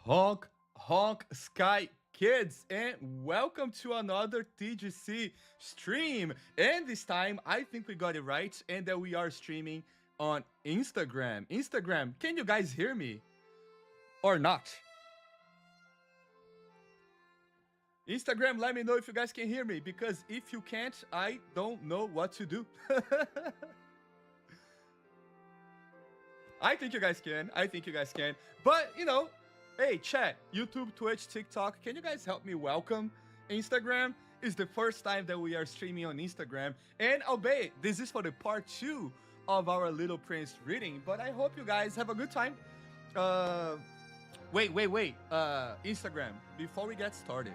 Honk, honk, Sky Kids, and welcome to another TGC stream. And this time, I think we got it right, and that we are streaming on Instagram. Instagram, can you guys hear me or not? Instagram, let me know if you guys can hear me, because if you can't, I don't know what to do. I think you guys can. I think you guys can. But, hey, chat, YouTube, Twitch, TikTok, can you guys help me welcome Instagram? It's the first time that we are streaming on Instagram. And albeit, this is for the part 2 of our Little Prince reading, but I hope you guys have a good time. Uh, wait. Instagram, before we get started,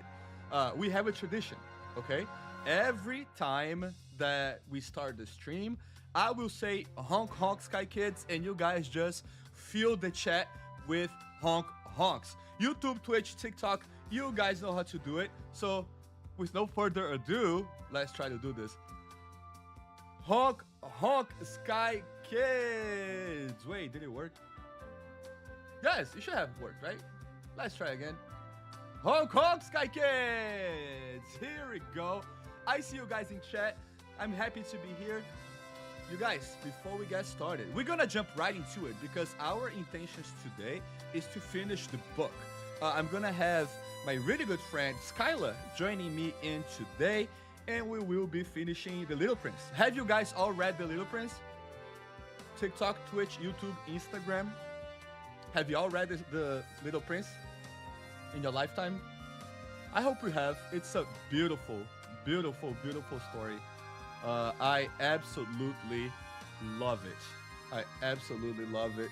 we have a tradition, okay? Every time that we start the stream, I will say honk honk Sky Kids, and you guys just fill the chat with honk honks. YouTube, Twitch, TikTok, you guys know how to do it. So with no further ado, let's try to do this. Honk honk Sky Kids. Wait, did it work? Yes, it should have worked, right? Let's try again. Honk honk Sky Kids. Here we go. I see you guys in chat. I'm happy to be here. You guys, before we get started, we're gonna jump right into it because our intentions today is to finish the book. I'm gonna have my really good friend Skyla joining me in today, and we will be finishing The Little Prince. Have you guys all read The Little Prince? TikTok, Twitch, YouTube, Instagram. Have you all read the Little Prince in your lifetime? I hope you have. It's a beautiful, beautiful, beautiful story. I absolutely love it. I absolutely love it.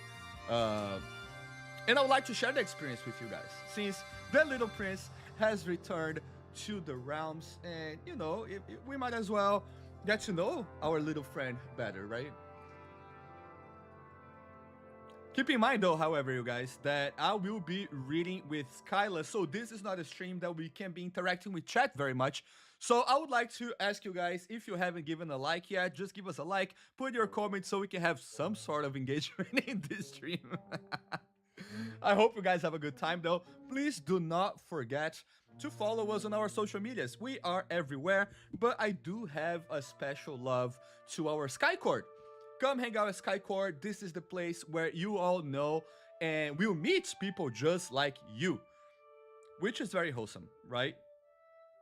And I would like to share the experience with you guys, since the Little Prince has returned to the realms, and we might as well get to know our little friend better, right? Keep in mind though, however, you guys, that I will be reading with Skyla, so this is not a stream that we can be interacting with chat very much. So I would like to ask you guys, if you haven't given a like yet, just give us a like, put your comments so we can have some sort of engagement in this stream. I hope you guys have a good time though. Please do not forget to follow us on our social medias. We are everywhere, but I do have a special love to our Sky Court. Come hang out at Sky Court. This is the place where you all know and will meet people just like you, which is very wholesome, right?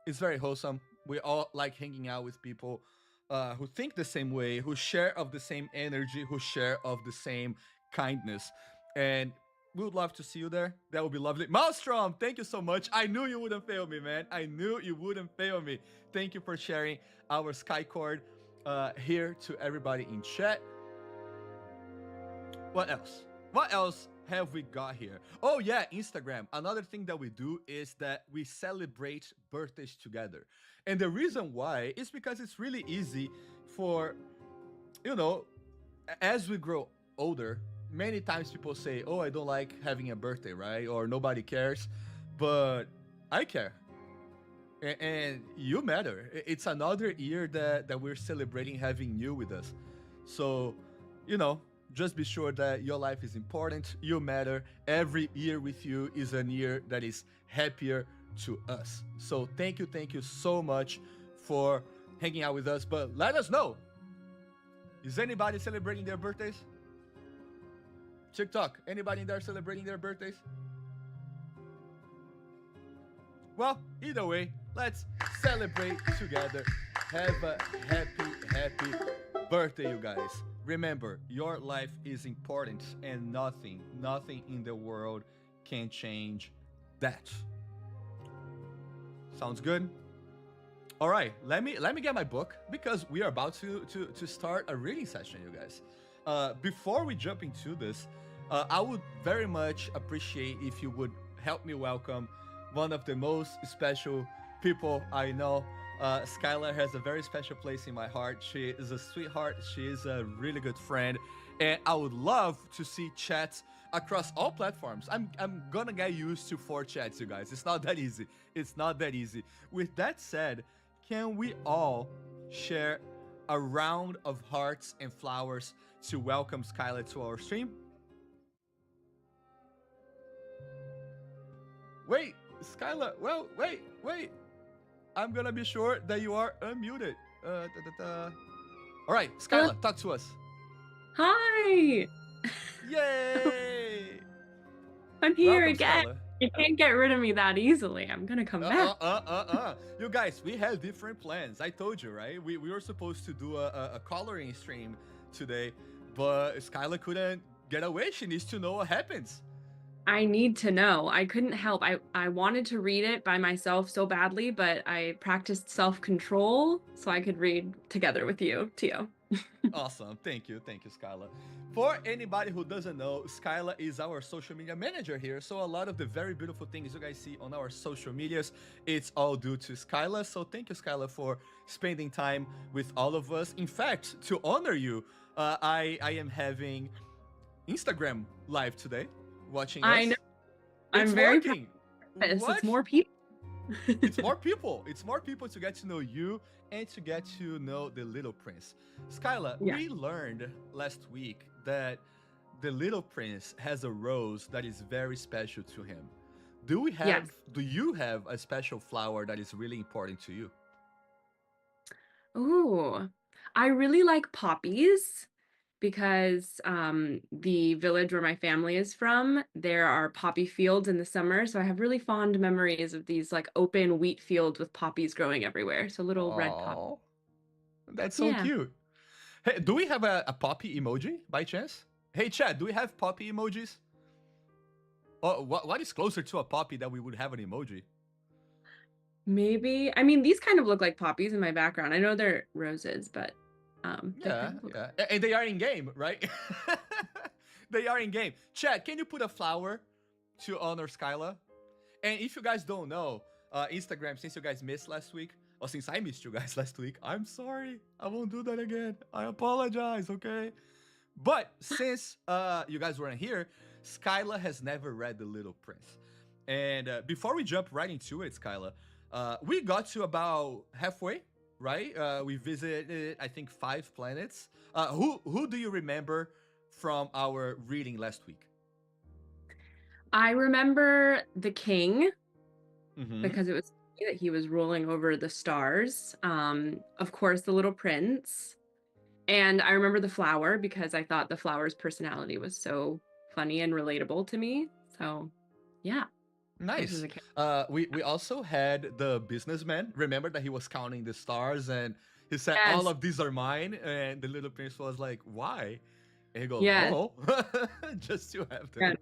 It's very wholesome. We all like hanging out with people who think the same way, who share of the same energy, who share of the same kindness. And we would love to see you there. That would be lovely. Maelstrom, thank you so much. I knew you wouldn't fail me, man. I knew you wouldn't fail me. Thank you for sharing our Sky Cord here to everybody in chat. What else? What else have we got here? Oh yeah, Instagram. Another thing that we do is that we celebrate birthdays together. And the reason why is because it's really easy for, as we grow older, many times people say, oh, I don't like having a birthday, right? Or nobody cares. But I care. And you matter. It's another year that we're celebrating having you with us. So, just be sure that your life is important. You matter. Every year with you is a year that is happier to us. So thank you so much for hanging out with us. But let us know, is anybody celebrating their birthdays? TikTok, anybody in there celebrating their birthdays? Well, either way, let's celebrate together. Have a happy birthday, you guys. Remember, your life is important, and nothing in the world can change that. Sounds good? All right, let me get my book, because we are about to start a reading session, you guys. Before we jump into this, I would very much appreciate if you would help me welcome one of the most special people I know. Skylar has a very special place in my heart. She is a sweetheart. She is a really good friend. And I would love to see chats across all platforms. I'm gonna get used to 4 chats, you guys. It's not that easy. It's not that easy. With that said, can we all share a round of hearts and flowers to welcome Skylar to our stream? Wait, Skyla. Well, wait. I'm gonna be sure that you are unmuted. All right, Hello? Skyla, talk to us. Hi! Yay! I'm here Welcome, again. Skyla. You can't get rid of me that easily. I'm gonna come back. You guys, we have different plans. I told you, right? We were supposed to do a coloring stream today, but Skyla couldn't get away. She needs to know what happens. I need to know. I couldn't help. I wanted to read it by myself so badly, but I practiced self-control so I could read together with you, Tio. Awesome. Thank you, Skyla. For anybody who doesn't know, Skyla is our social media manager here. So a lot of the very beautiful things you guys see on our social medias, it's all due to Skyla. So thank you, Skyla, for spending time with all of us. In fact, to honor you, I am having Instagram live today, watching us. I know. It's I'm very working. proud of this. What? It's more people. It's more people. It's more people to get to know you and to get to know the Little Prince. Skyla, Yeah. we learned last week that the Little Prince has a rose that is very special to him. Yes. Do you have a special flower that is really important to you? Ooh. I really like poppies because the village where my family is from, there are poppy fields in the summer. So I have really fond memories of these like open wheat fields with poppies growing everywhere. So little red pop. Oh, that's so Yeah. cute. Hey, do we have a poppy emoji by chance? Hey, Chad, do we have poppy emojis? Oh, what is closer to a poppy that we would have an emoji? Maybe. I mean, these kind of look like poppies in my background. I know they're roses, but they Yeah, kind of look yeah. And they are in game, right? They are in game. Chad, can you put a flower to honor Skyla? And if you guys don't know, Instagram, since you guys missed last week, or since I missed you guys last week, I'm sorry. I won't do that again. I apologize, okay? But since you guys weren't here, Skyla has never read The Little Prince. And before we jump right into it, Skyla, we got to about halfway, right? We visited, I think, 5 planets. Who do you remember from our reading last week? I remember the king Mm-hmm. because it was that he was ruling over the stars. Of course, the little prince. And I remember the flower because I thought the flower's personality was so funny and relatable to me. So, yeah, this is Nice. a kid. We also had the businessman. Remember that he was counting the stars and he said, "All Yes, of these are mine." And the little prince was like, "Why?" And he goes, yes, "Oh, just to have yeah,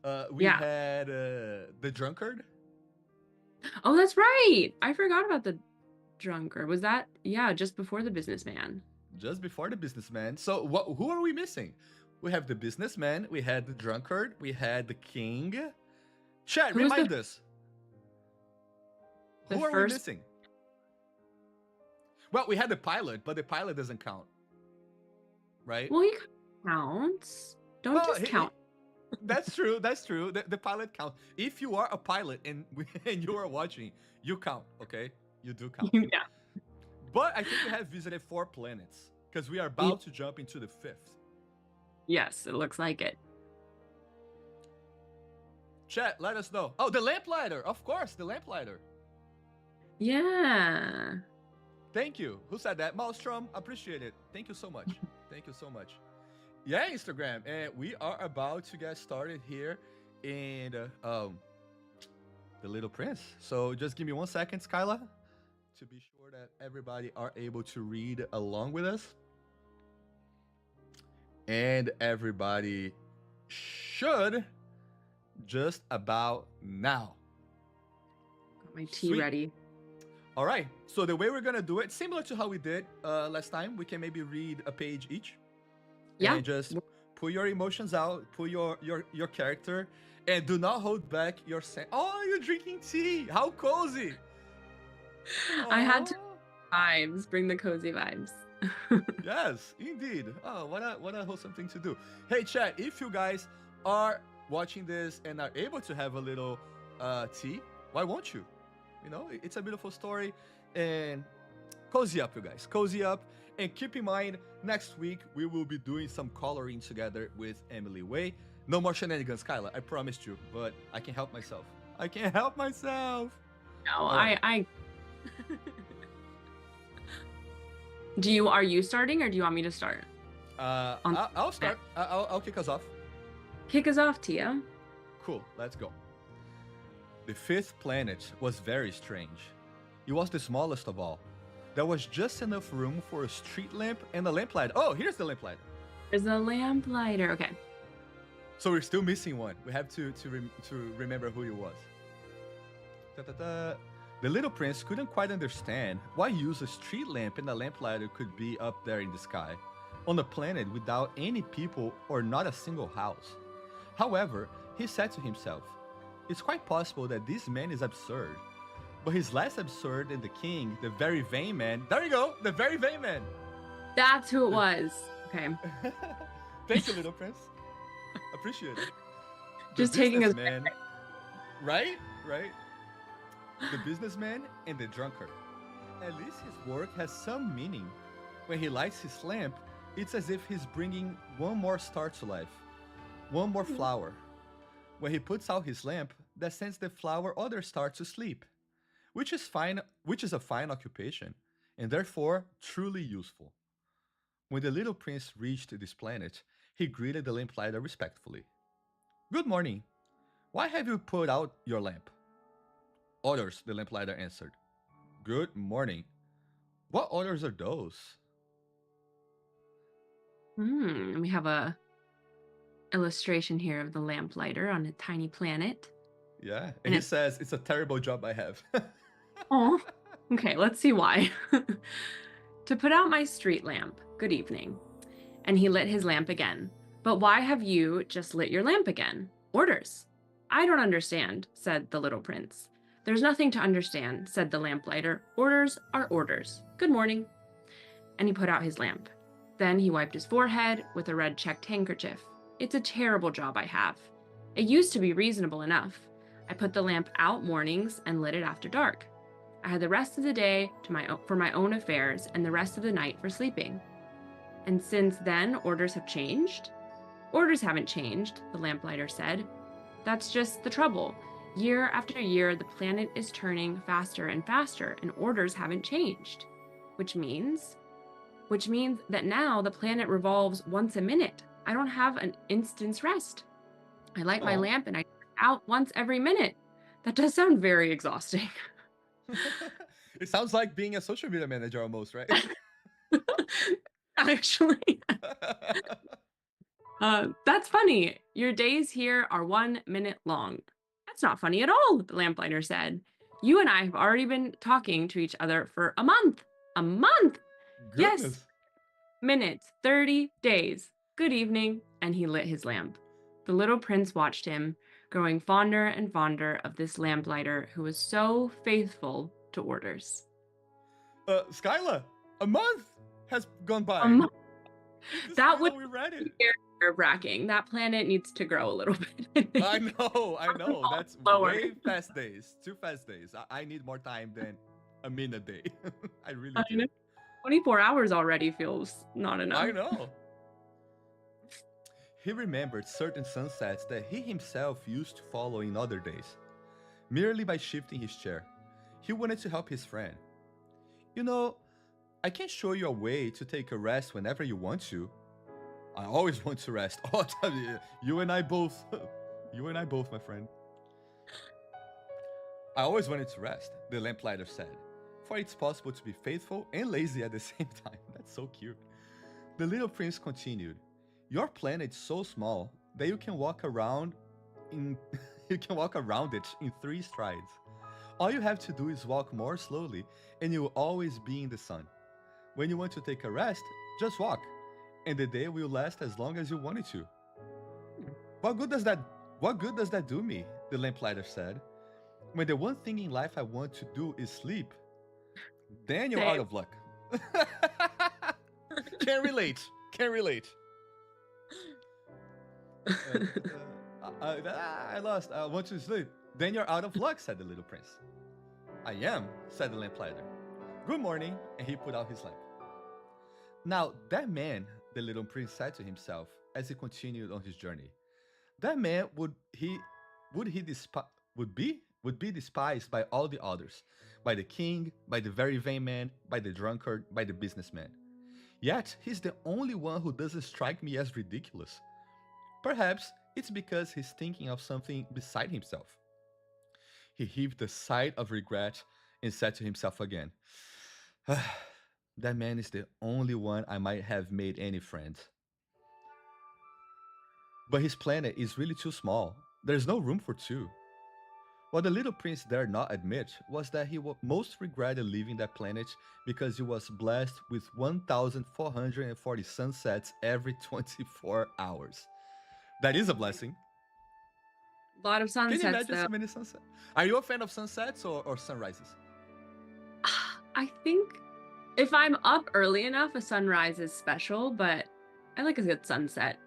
them." We yeah. had the drunkard. Oh, that's right. I forgot about the drunkard. Was that, yeah, just before the businessman? Just before the businessman. So what? Who are we missing? We have the businessman. We had the drunkard. We had the king. Chad, Who was remind us. the Who are we first? missing? Well, we had the pilot, but the pilot doesn't count, right? Well, he counts. Don't Well, just count. that's true. That's true. The pilot counts. If you are a pilot and and you are watching, you count. Okay, you do count. Yeah. But I think we have visited 4 planets because we are Ye- about to jump into the 5th. Yes, it looks like it. Chat, let us know. Oh, the lamplighter. Of course, the lamplighter. Yeah. Thank you. Who said that? Maelstrom. Appreciate it. Thank you so much. Thank you so much. Yeah, Instagram. And we are about to get started here in the Little Prince. So just give me 1 second, Skyla, to be sure that everybody are able to read along with us. And everybody should just about now. Got my tea Sweet. ready. All right. So the way we're gonna do it, similar to how we did last time, we can maybe read a page each. Yeah. And just put your emotions out, put your character, and do not hold back your Oh, you're drinking tea. How cozy. I had to Aw. vibes, bring the cozy vibes. Yes, indeed. Oh, what a wholesome thing to do. Hey, chat, if you guys are watching this and are able to have a little tea, why won't you? You know, it's a beautiful story. And cozy up, you guys. Cozy up. And keep in mind, next week we will be doing some coloring together with Emily Way. No more shenanigans, Skyla. I promised you, but I can help myself. I can't help myself. No, All right. I are you starting or do you want me to start? On I'll start. I'll kick us off. Kick us off, Tia. Cool. Let's go. The fifth planet was very strange. It was the smallest of all. There was just enough room for a street lamp and a lamplighter. Oh, here's the lamplighter. There's a lamplighter. Okay. So we're still missing one. We have to remember who he was. Da-da-da. The little prince couldn't quite understand why use a street lamp and a lamplighter could be up there in the sky, on a planet without any people or not a single house. However, he said to himself, it's quite possible that this man is absurd, but he's less absurd than the king, the very vain man. There you go, the very vain man. That's who it was. Okay. Thank you, little prince. Appreciate it. Just taking us man. Right? The businessman and the drunkard. At least his work has some meaning. When he lights his lamp, it's as if he's bringing one more star to life, one more flower. When he puts out his lamp, that sends the flower other star to sleep, which is a fine occupation, and therefore truly useful. When the little prince reached this planet, he greeted the lamplighter respectfully. Good morning. Why have you put out your lamp? Orders, the lamplighter answered. Good morning. What orders are those? We have a illustration here of the lamplighter on a tiny planet. Yeah, and he says, it's a terrible job I have. Oh, okay, let's see why. To put out my street lamp. Good evening. And he lit his lamp again. But why have you just lit your lamp again? Orders. I don't understand, said the little prince. There's nothing to understand, said the lamplighter. Orders are orders. Good morning. And he put out his lamp. Then he wiped his forehead with a red checked handkerchief. It's a terrible job I have. It used to be reasonable enough. I put the lamp out mornings and lit it after dark. I had the rest of the day for my own affairs and the rest of the night for sleeping. And since then, orders have changed? Orders haven't changed, the lamplighter said. That's just the trouble. Year after year, the planet is turning faster and faster, and orders haven't changed. Which means that now the planet revolves once a minute. I don't have an instant's rest. I light my lamp and I turn it out once every minute. That does sound very exhausting. It sounds like being a social media manager almost, right? Actually. That's funny. Your days here are 1 minute long. That's not funny at all, the lamplighter said. You and I have already been talking to each other for a month. A month? Goodness. Yes. Minutes, 30 days. Good evening. And he lit his lamp. The little prince watched him, growing fonder and fonder of this lamplighter who was so faithful to orders. Skyla, a month has gone by. A month. That would we read it. Nerve-wracking. That planet needs to grow a litlittle bit. I know. That's slower. Way fast days. 2 fast days. I need more time than a minute a day. I really do. Know. 24 hours already feels not enough. I know. He remembered certain sunsets that he himself used to follow in other days, merely by shifting his chair. He wanted to help his friend. You know, I can show you a way to take a rest whenever you want to. I always want to rest. Oh, you and I both. You and I both, my friend. I always wanted to rest, the lamplighter said, for it's possible to be faithful and lazy at the same time. That's so cute. The little prince continued. Your planet's so small that you can walk around it in 3 strides. All you have to do is walk more slowly and you'll always be in the sun. When you want to take a rest, just walk, and the day will last as long as you want it to. What good does that do me? The lamplighter said. When the one thing in life I want to do is sleep, then you're out of luck. Can't relate. I lost. I want to sleep. Then you're out of luck, said the little prince. I am, said the lamplighter. Good morning, and he put out his lamp. Now, that man, the little prince said to himself as he continued on his journey, That man would he despi- would be despised by all the others, by the king, by the very vain man, by the drunkard, by the businessman. Yet he's the only one who doesn't strike me as ridiculous. Perhaps it's because he's thinking of something beside himself. He heaved a sigh of regret and said to himself again, that man is the only one I might have made any friend. But his planet is really too small. There's no room for two. What the little prince dared not admit was that he most regretted leaving that planet because he was blessed with 1,440 sunsets every 24 hours. That is a blessing. A lot of Can you sunsets, imagine though. so many sunsets? Are you a fan of sunsets or sunrises? I think if I'm up early enough, a sunrise is special, but I like a good sunset,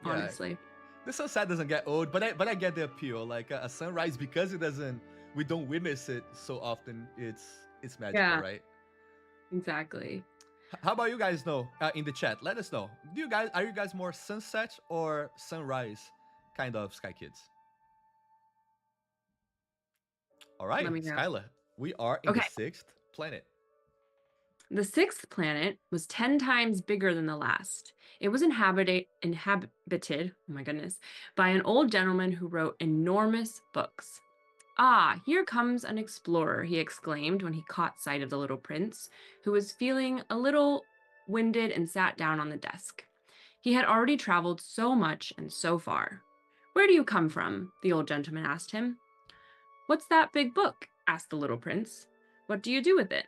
Yeah, honestly. the sunset doesn't get old, but I get the appeal. Like a sunrise, because we don't witness it so often. It's magical, Yeah, right? exactly. How about you guys know in the chat? Let us know. Are you guys more sunset or sunrise kind of sky kids? All Let right, me know. Skyla, we are in the Okay. sixth planet. The sixth planet was 10 times bigger than the last. It was inhabited, oh my goodness, by an old gentleman who wrote enormous books. Ah, here comes an explorer, he exclaimed when he caught sight of the little prince, who was feeling a little winded and sat down on the desk. He had already traveled so much and so far. Where do you come from? The old gentleman asked him. What's that big book? Asked the little prince. What do you do with it?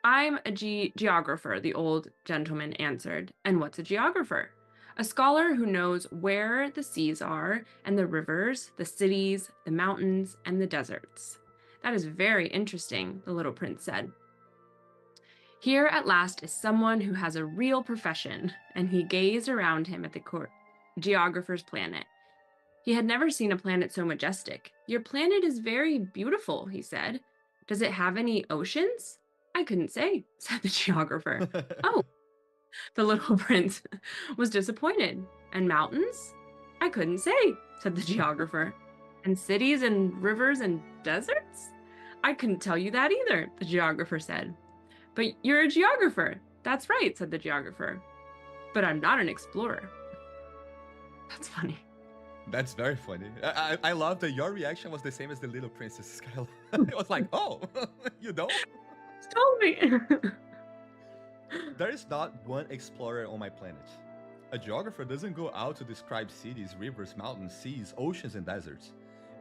I'm a geographer, the old gentleman answered. And what's a geographer? A scholar who knows where the seas are, and the rivers, the cities, the mountains, and the deserts. That is very interesting, the little prince said. Here at last is someone who has a real profession, and he gazed around him at the geographer's planet. He had never seen a planet so majestic. Your planet is very beautiful, he said. Does it have any oceans? I couldn't say, said the geographer. Oh, the little prince was disappointed. And mountains? I couldn't say, said the geographer. And cities and rivers and deserts? I couldn't tell you that either, the geographer said. But you're a geographer. That's right, said the geographer. But I'm not an explorer. That's funny. That's very funny. I love that your reaction was the same as the little princess, Skyla. It was like, oh, you don't? Told me. There is not one explorer on my planet. A geographer doesn't go out to describe cities, rivers, mountains, seas, oceans, and deserts.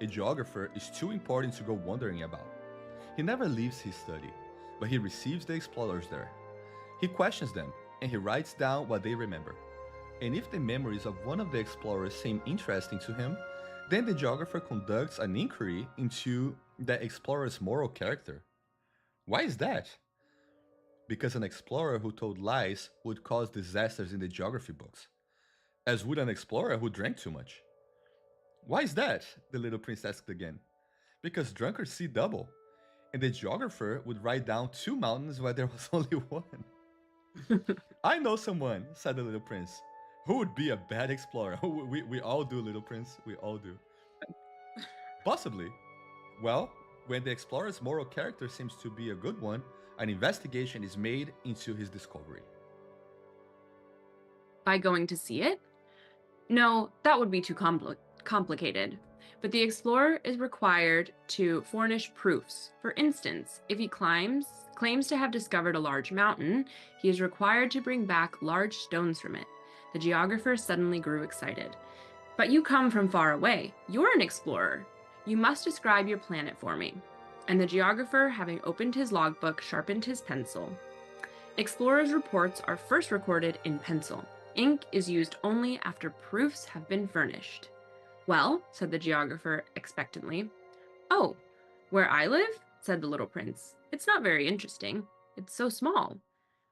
A geographer is too important to go wandering about. He never leaves his study, but he receives the explorers there. He questions them, and he writes down what they remember. And if the memories of one of the explorers seem interesting to him, then the geographer conducts an inquiry into that explorer's moral character. Why is that? Because an explorer who told lies would cause disasters in the geography books, as would an explorer who drank too much. Why is that? The little prince asked again. Because drunkards see double, and the geographer would write down two mountains where there was only one. I know someone, said the little prince, who would be a bad explorer. We all do, little prince, we all do. Possibly. Well, when the explorer's moral character seems to be a good one, an investigation is made into his discovery. By going to see it? No, that would be too complicated. But the explorer is required to furnish proofs. For instance, if he claims to have discovered a large mountain, he is required to bring back large stones from it. The geographer suddenly grew excited. But you come from far away. You're an explorer. You must describe your planet for me. And the geographer, having opened his logbook, sharpened his pencil. Explorers' reports are first recorded in pencil. Ink is used only after proofs have been furnished. Well, said the geographer expectantly. Oh, where I live? Said the little prince. It's not very interesting. It's so small.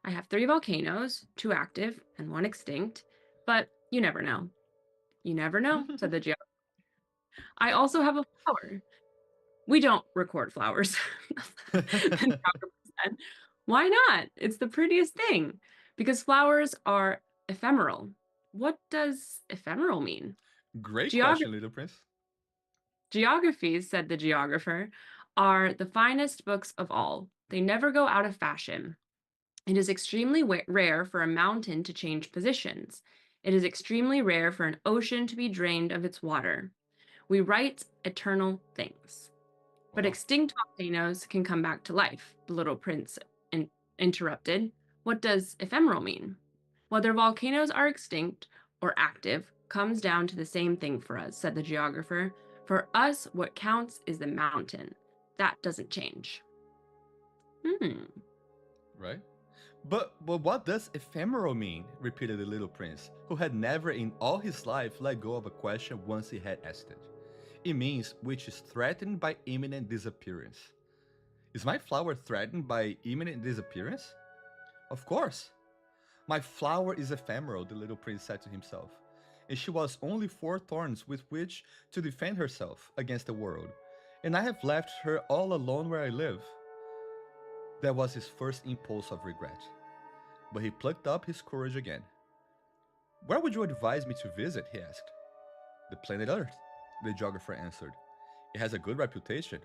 I have 3 volcanoes, 2 active and 1 extinct, but you never know. You never know, said the geographer. I also have a flower. We don't record flowers. The geographer said. Why not? It's the prettiest thing. Because flowers are ephemeral. What does ephemeral mean? Great Geog- question, Little Prince. Geographies, said the geographer, are the finest books of all. They never go out of fashion. It is extremely rare for a mountain to change positions. It is extremely rare for an ocean to be drained of its water. We write eternal things. But Wow. extinct volcanoes can come back to life, the little prince interrupted. What does ephemeral mean? Whether volcanoes are extinct or active comes down to the same thing for us, said the geographer. For us, what counts is the mountain. That doesn't change. Right? But what does ephemeral mean? Repeated the little prince, who had never in all his life let go of a question once he had asked it. It means which is threatened by imminent disappearance. Is my flower threatened by imminent disappearance? Of course. My flower is ephemeral, the little prince said to himself, and she was only 4 thorns with which to defend herself against the world, and I have left her all alone where I live. That was his first impulse of regret. But he plucked up his courage again. Where would you advise me to visit? He asked. The planet Earth, the geographer answered. It has a good reputation.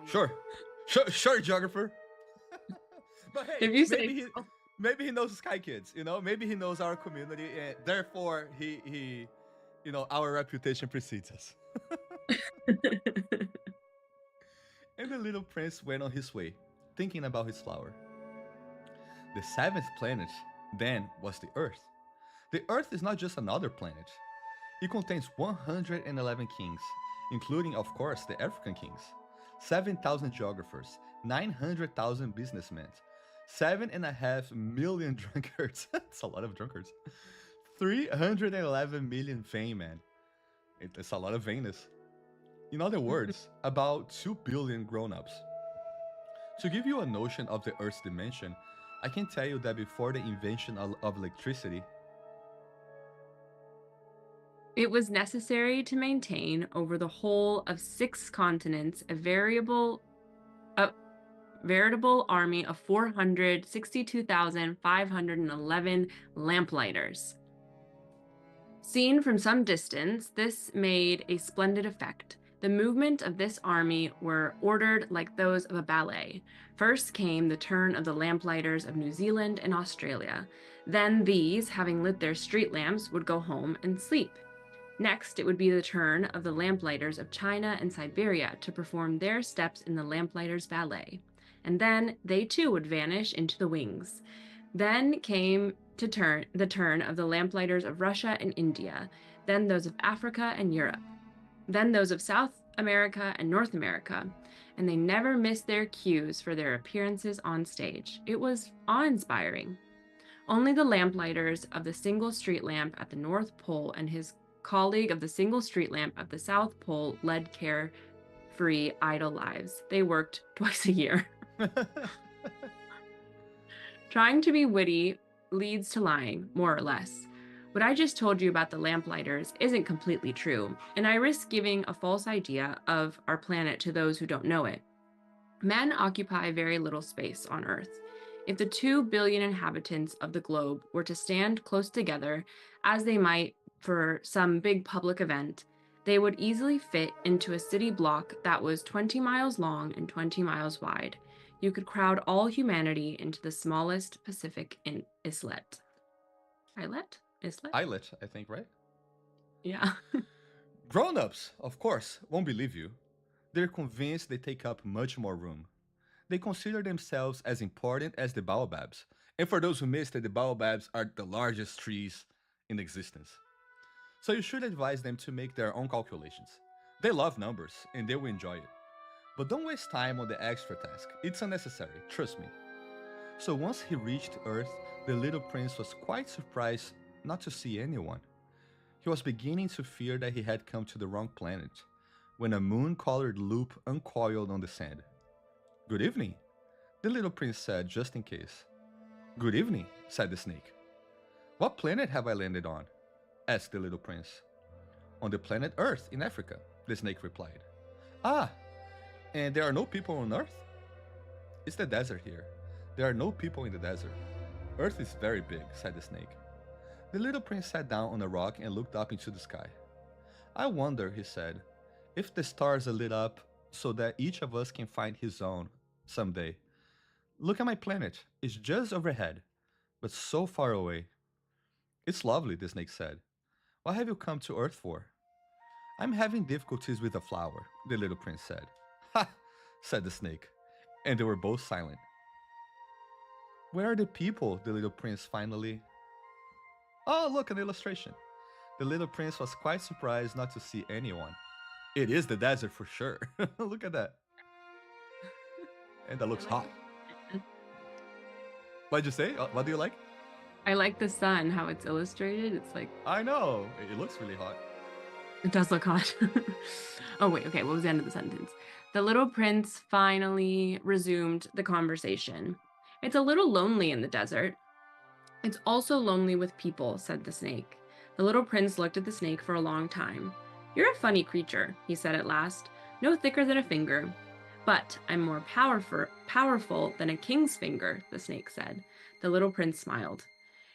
Sure, sure, geographer. But hey, If you say maybe he knows Sky Kids, you know? Maybe he knows our community, and therefore our reputation precedes us. And the little prince went on his way, thinking about his flower. The 7th planet, then, was the Earth. The Earth is not just another planet. It contains 111 kings, including, of course, the African kings, 7,000 geographers, 900,000 businessmen, 7.5 million drunkards. That's a lot of drunkards. 311 million vain men. It's a lot of vainness. In other words, about 2 billion grown-ups. To give you a notion of the Earth's dimension, I can tell you that before the invention of electricity, it was necessary to maintain over the whole of 6 continents a veritable army of 462,511 lamplighters. Seen from some distance, this made a splendid effect. The movement of this army were ordered like those of a ballet. First came the turn of the lamplighters of New Zealand and Australia. Then these, having lit their street lamps, would go home and sleep. Next, it would be the turn of the lamplighters of China and Siberia to perform their steps in the lamplighters' ballet. And then they too would vanish into the wings. Then came the turn of the lamplighters of Russia and India, then those of Africa and Europe, then those of South America and North America, and they never missed their cues for their appearances on stage. It was awe-inspiring. Only the lamplighters of the single street lamp at the North Pole and his colleague of the single street lamp at the South Pole led carefree, idle lives. They worked twice a year. Trying to be witty leads to lying, more or less. What I just told you about the lamplighters isn't completely true, and I risk giving a false idea of our planet to those who don't know it. Men occupy very little space on Earth. If the 2 billion inhabitants of the globe were to stand close together, as they might for some big public event, they would easily fit into a city block that was 20 miles long and 20 miles wide. You could crowd all humanity into the smallest Pacific islet. Islet? Islet? Islet, I think, right? Yeah. Grown-ups, of course, won't believe you. They're convinced they take up much more room. They consider themselves as important as the baobabs. And for those who missed it, the baobabs are the largest trees in existence. So you should advise them to make their own calculations. They love numbers, and they will enjoy it. But don't waste time on the extra task. It's unnecessary, trust me. So once he reached Earth, the little prince was quite surprised not to see anyone. He was beginning to fear that he had come to the wrong planet, when a moon-colored loop uncoiled on the sand. Good evening, the little prince said just in case. Good evening, said the snake. What planet have I landed on? Asked the little prince. On the planet Earth in Africa, the snake replied. Ah, and there are no people on Earth? It's the desert here. There are no people in the desert. Earth is very big, said the snake. The little prince sat down on a rock and looked up into the sky. I wonder, he said, if the stars are lit up so that each of us can find his own someday. Look at my planet. It's just overhead, but so far away. It's lovely, the snake said. What have you come to Earth for? I'm having difficulties with a flower, the little prince said. Ha! Said the snake, and they were both silent. Where are the people? The little prince finally. Oh, look, an illustration. The little prince was quite surprised not to see anyone. It is the desert for sure. Look at that. And that looks I hot. like What'd you say? What do you like? I like the sun, how it's illustrated. It's like, I know. It looks really hot. it does look hot. Oh, wait, okay, what was the end of the sentence? The little prince finally resumed the conversation. It's a little lonely in the desert. It's also lonely with people, said the snake. The little prince looked at the snake for a long time. You're a funny creature, he said at last, no thicker than a finger. But I'm more powerful than a king's finger, the snake said. The little prince smiled.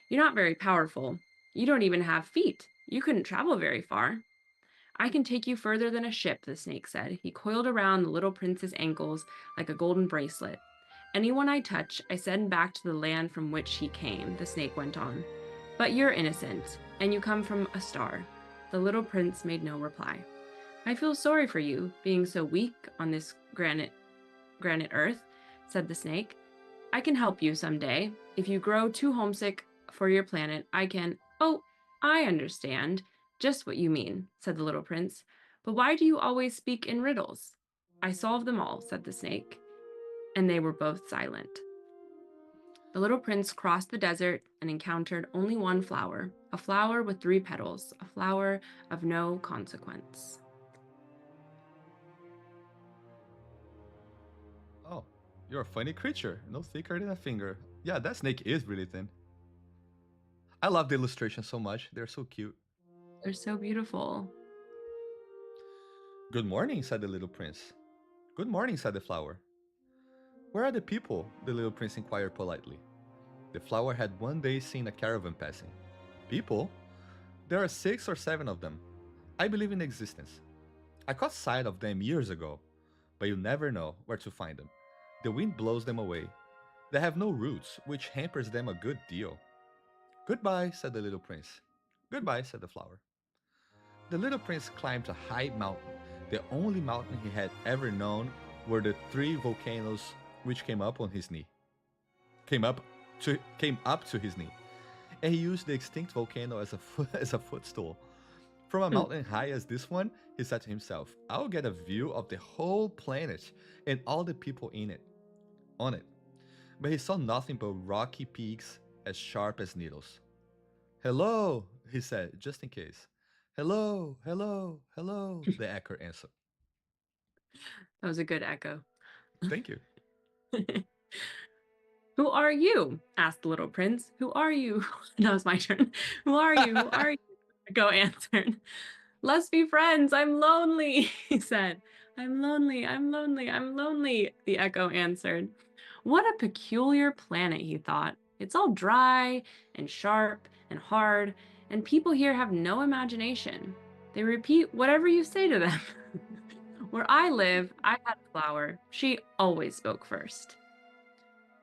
You're not very powerful. You don't even have feet. You couldn't travel very far. I can take you further than a ship, the snake said. He coiled around the little prince's ankles like a golden bracelet. Anyone I touch, I send back to the land from which he came, the snake went on. But you're innocent, and you come from a star. The little prince made no reply. I feel sorry for you, being so weak on this granite earth, said the snake. I can help you someday. If you grow too homesick for your planet, I can. Oh, I understand just what you mean, said the little prince. But why do you always speak in riddles? I solve them all, said the snake, and they were both silent. The little prince crossed the desert and encountered only one flower, a flower with 3 petals, a flower of no consequence. Oh, you're a funny creature. No thicker than a finger. Yeah, that snake is really thin. I love the illustrations so much. They're so cute. They're so beautiful. Good morning, said the little prince. Good morning, said the flower. Where are the people? The little prince inquired politely. The flower had one day seen a caravan passing. People? There are 6 or 7 of them. I believe in existence. I caught sight of them years ago, but you never know where to find them. The wind blows them away. They have no roots, which hampers them a good deal. Goodbye, said the little prince. Goodbye, said the flower. The little prince climbed a high mountain. The only mountain he had ever known were the 3 volcanoes which came up to his knee. And he used the extinct volcano as a footstool. From a mountain high as this one, he said to himself, I'll get a view of the whole planet and all the people on it. But he saw nothing but rocky peaks as sharp as needles. Hello, he said, just in case. Hello, hello, hello, the echo answered. That was a good echo. Thank you. Who are you? Asked the little prince. Who are you? That was my turn. Who are you? Who are you? Echo answered. Let's be friends. I'm lonely, he said. I'm lonely, I'm lonely, I'm lonely, the echo answered. What a peculiar planet, he thought. It's all dry and sharp and hard, and people here have no imagination. They repeat whatever you say to them. Where I live, I had a flower. She always spoke first.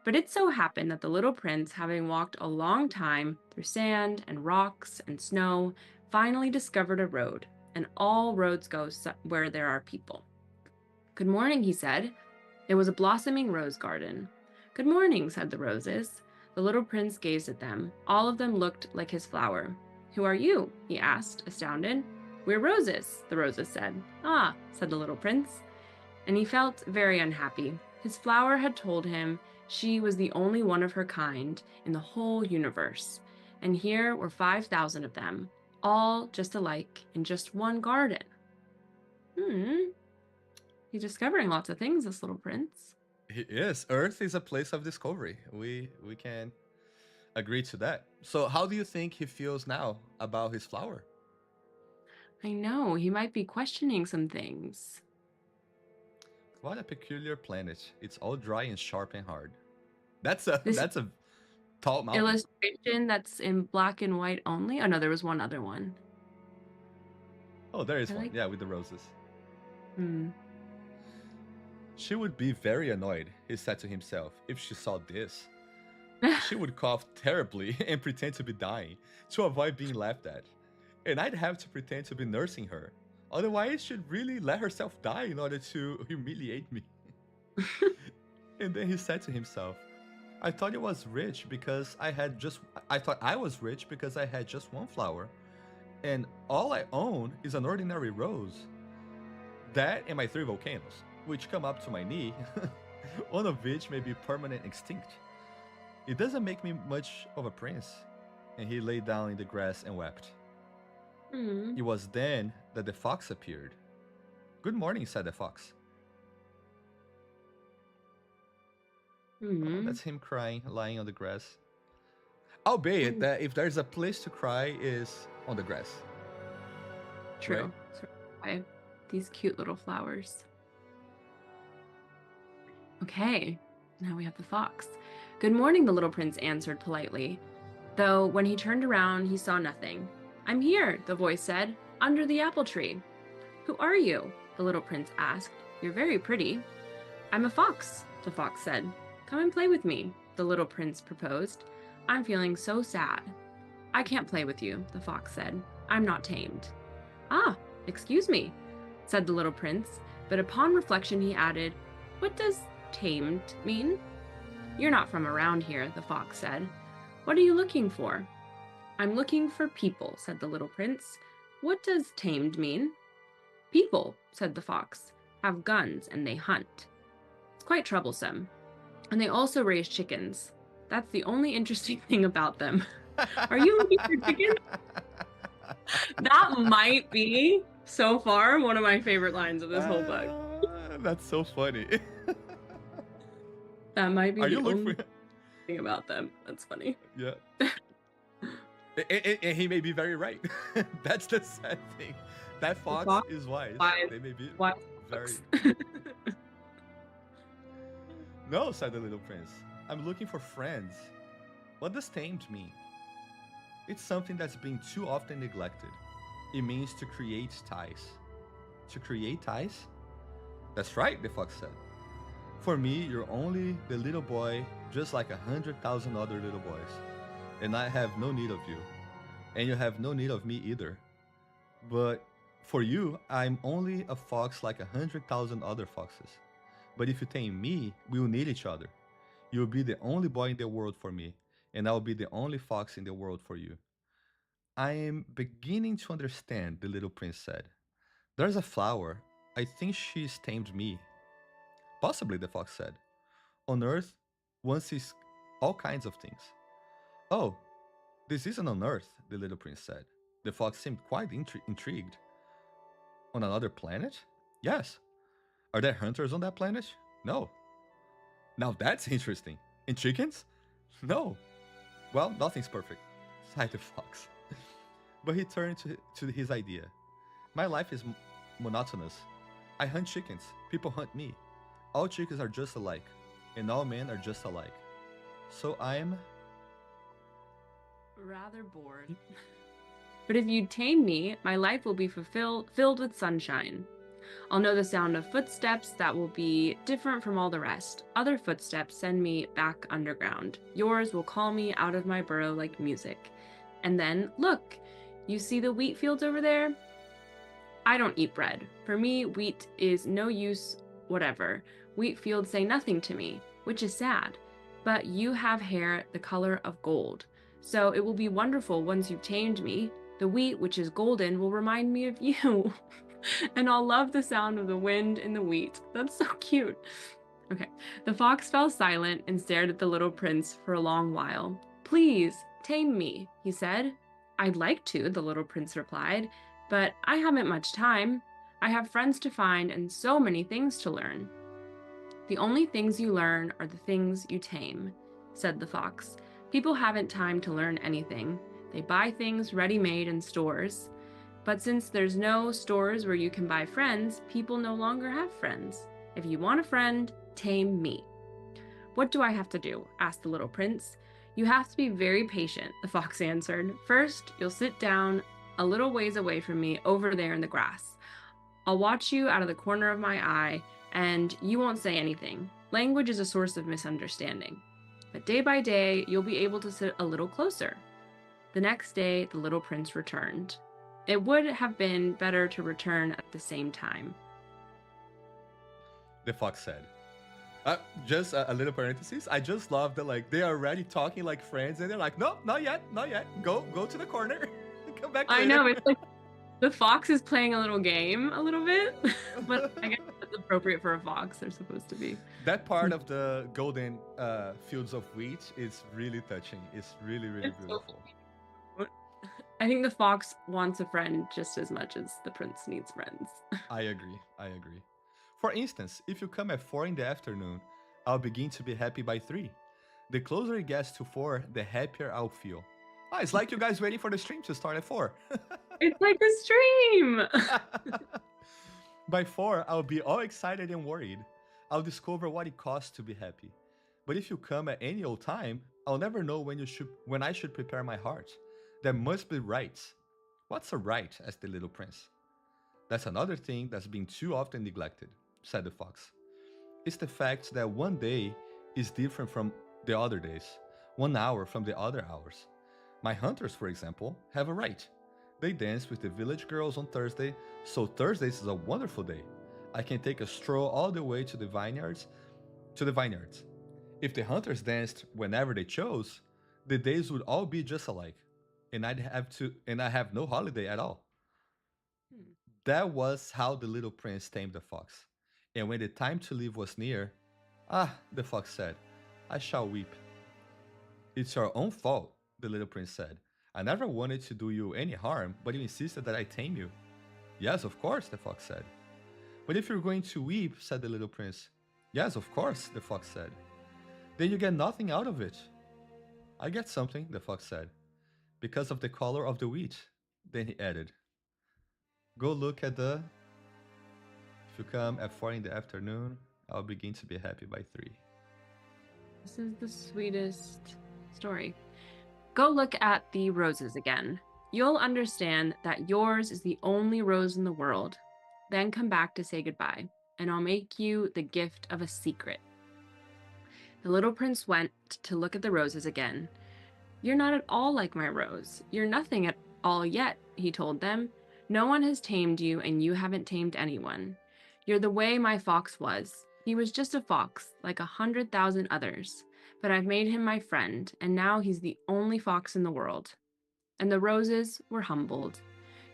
But it so happened that the little prince, having walked a long time through sand and rocks and snow, finally discovered a road, and all roads go where there are people. Good morning, he said. It was a blossoming rose garden. Good morning, said the roses. The little prince gazed at them. All of them looked like his flower. Who are you? He asked, astounded. We're roses, the roses said. Ah, said the little prince. And he felt very unhappy. His flower had told him she was the only one of her kind in the whole universe. And here were 5,000 of them, all just alike in just one garden. He's discovering lots of things, this little prince. He is. Earth is a place of discovery. We can agree to that. So how do you think he feels now about his flower? I know, he might be questioning some things. What a peculiar planet. It's all dry and sharp and hard. That's a Tall mountain. illustration that's in black and white only. Oh no, there was one other one. Oh, there is I one. like. Yeah, with the roses. Hmm. She would be very annoyed, he said to himself, if she saw this. She would cough terribly and pretend to be dying to avoid being laughed at. And I'd have to pretend to be nursing her. Otherwise, she'd really let herself die in order to humiliate me. And then he said to himself, I thought I was rich because I was rich because I had just one flower. And all I own is an ordinary rose. That and my 3 volcanoes, which come up to my knee, one of which may be permanent extinct. It doesn't make me much of a prince. And he lay down in the grass and wept. Hmm. It was then that the fox appeared. Good morning, said the fox. Oh, Hmm. that's him crying, lying on the grass. Albeit that if there's a place to cry is on the grass. True. Right? So I these cute little flowers. Okay, now we have the fox. Good morning, the little prince answered politely, though when he turned around, he saw nothing. I'm here, the voice said, under the apple tree. Who are you? The little prince asked. You're very pretty. I'm a fox, the fox said. Come and play with me, the little prince proposed. I'm feeling so sad. I can't play with you, the fox said. I'm not tamed. Ah, excuse me, said the little prince, but upon reflection he added, What does tamed mean? You're not from around here, the fox said. What are you looking for? I'm looking for people, said the little prince. What does tamed mean? People, said the fox, have guns and they hunt. It's quite troublesome. And they also raise chickens. That's the only interesting thing about them. Are you looking for chickens? That might be, so far, one of my favorite lines of this whole book. That's so funny. That might be Are the you looking only for? thing about them. That's funny. Yeah. And he may be very right. That's the sad thing. That fox is wise. They may be Why? very. No, said the little prince. I'm looking for friends. What does tamed mean? It's something that's been too often neglected. It means to create ties. To create ties? That's right, the fox said. For me, you're only the little boy, just like 100,000 other little boys. And I have no need of you. And you have no need of me either. But for you, I'm only a fox like 100,000 other foxes. But if you tame me, we will need each other. You'll be the only boy in the world for me, and I'll be the only fox in the world for you. I am beginning to understand, the little prince said. There's a flower. I think she's tamed me. Possibly, the fox said. On Earth, one sees all kinds of things. Oh, this isn't on Earth, the little prince said. The fox seemed quite intrigued. On another planet? Yes. Are there hunters on that planet? No. Now that's interesting. And chickens? No. Well, nothing's perfect, sighed the fox. But he turned to his idea. My life is monotonous. I hunt chickens. People hunt me. All chickens are just alike, and all men are just alike. So I'm rather bored. But if you tame me, my life will be filled with sunshine. I'll know the sound of footsteps that will be different from all the rest. Other footsteps send me back underground. Yours will call me out of my burrow like music. And then, look, you see the wheat fields over there? I don't eat bread. For me, wheat is no use whatever. Wheat fields say nothing to me, which is sad. But you have hair the color of gold. So it will be wonderful once you've tamed me. The wheat, which is golden, will remind me of you. And I'll love the sound of the wind in the wheat. That's so cute. Okay, the fox fell silent and stared at the little prince for a long while. Please, tame me, he said. I'd like to, the little prince replied, but I haven't much time. I have friends to find and so many things to learn. The only things you learn are the things you tame, said the fox. People haven't time to learn anything. They buy things ready-made in stores. But since there's no stores where you can buy friends, people no longer have friends. If you want a friend, tame me. What do I have to do? Asked the little prince. You have to be very patient, the fox answered. First, you'll sit down a little ways away from me over there in the grass. I'll watch you out of the corner of my eye, and you won't say anything. Language is a source of misunderstanding. But day by day, you'll be able to sit a little closer. The next day, the little prince returned. It would have been better to return at the same time. The fox said. Just a little parenthesis. I just love that, like, they're already talking like friends, and they're like, no, not yet, not yet. Go to the corner. Come back later. I know, it's like the fox is playing a little game a little bit, but I guess that's appropriate for a fox. They're supposed to be. That part of the golden fields of wheat is really touching. It's really, really beautiful. I think the fox wants a friend just as much as the prince needs friends. I agree. For instance, if you come at 4 in the afternoon, I'll begin to be happy by 3. The closer it gets to 4, the happier I'll feel. Oh, it's like you guys waiting for the stream to start at 4. It's like a stream! By 4, I'll be all excited and worried. I'll discover what it costs to be happy. But if you come at any old time, I'll never know when I should prepare my heart. There must be rights. What's a right? Asked the little prince. That's another thing that's been too often neglected, said the fox. It's the fact that one day is different from the other days, 1 hour from the other hours. My hunters, for example, have a right. They dance with the village girls on Thursday, so Thursdays is a wonderful day. I can take a stroll all the way to the vineyards. If the hunters danced whenever they chose, the days would all be just alike, and I have no holiday at all. That was how the little prince tamed the fox. And when the time to leave was near, the fox said, I shall weep. It's your own fault, the little prince said. I never wanted to do you any harm, but you insisted that I tame you. Yes, of course, the fox said. But if you're going to weep, said the little prince. Yes, of course, the fox said. Then you get nothing out of it. I get something, the fox said. Because of the color of the wheat. Then he added, go look at the... If you come at 4 in the afternoon, I'll begin to be happy by 3. This is the sweetest story. Go look at the roses again. You'll understand that yours is the only rose in the world. Then come back to say goodbye, and I'll make you the gift of a secret. The little prince went to look at the roses again. You're not at all like my rose. You're nothing at all yet, he told them. No one has tamed you, and you haven't tamed anyone. You're the way my fox was. He was just a fox, like 100,000 others. But I've made him my friend, and now he's the only fox in the world. And the roses were humbled.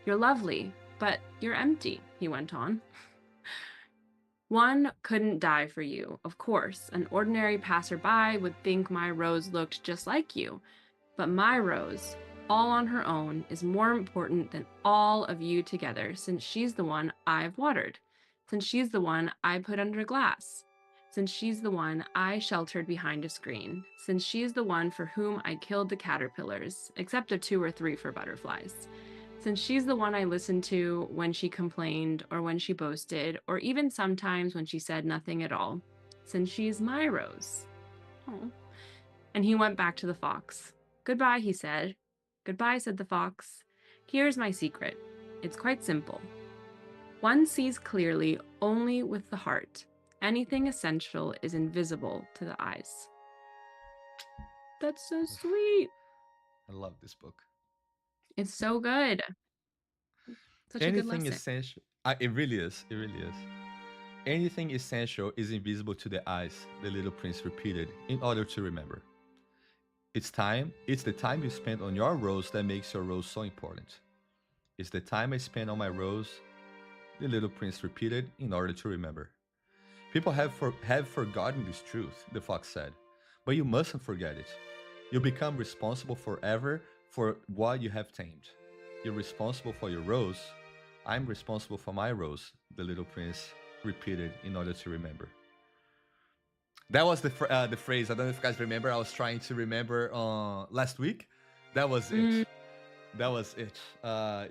You're lovely, but you're empty, he went on. One couldn't die for you, of course. An ordinary passerby would think my rose looked just like you. But my rose, all on her own, is more important than all of you together, since she's the one I've watered, since she's the one I put under glass, since she's the one I sheltered behind a screen, since she's the one for whom I killed the caterpillars, except a 2 or 3 for butterflies, since she's the one I listened to when she complained or when she boasted, or even sometimes when she said nothing at all, since she's my rose. Oh. And he went back to the fox. Goodbye, he said. Goodbye, said the fox. Here's my secret. It's quite simple. One sees clearly only with the heart. Anything essential is invisible to the eyes. That's so sweet. I love this book. It's so good. Such a good lesson. Essential. It really is. It really is. Anything essential is invisible to the eyes, the little prince repeated, in order to remember. It's the time you spend on your rose that makes your rose so important. It's the time I spend on my rose, the little prince repeated, in order to remember. People have forgotten this truth, the fox said, but you mustn't forget it. You become responsible forever for what you have tamed. You're responsible for your rose. I'm responsible for my rose, the little prince repeated in order to remember. That was the phrase. I don't know if you guys remember. I was trying to remember last week. That was it. That was it.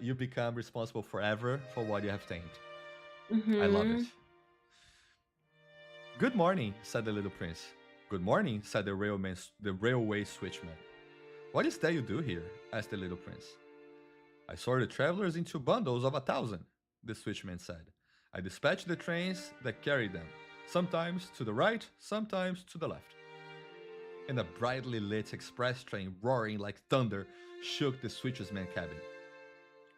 You become responsible forever for what you have tamed. I love it. Good morning, said the little prince. Good morning, said the railway switchman. What is that you do here? Asked the little prince. I sort the travelers into bundles of 1,000, the switchman said. I dispatch the trains that carry them, sometimes to the right, sometimes to the left. And a brightly lit express train roaring like thunder shook the switchman cabin.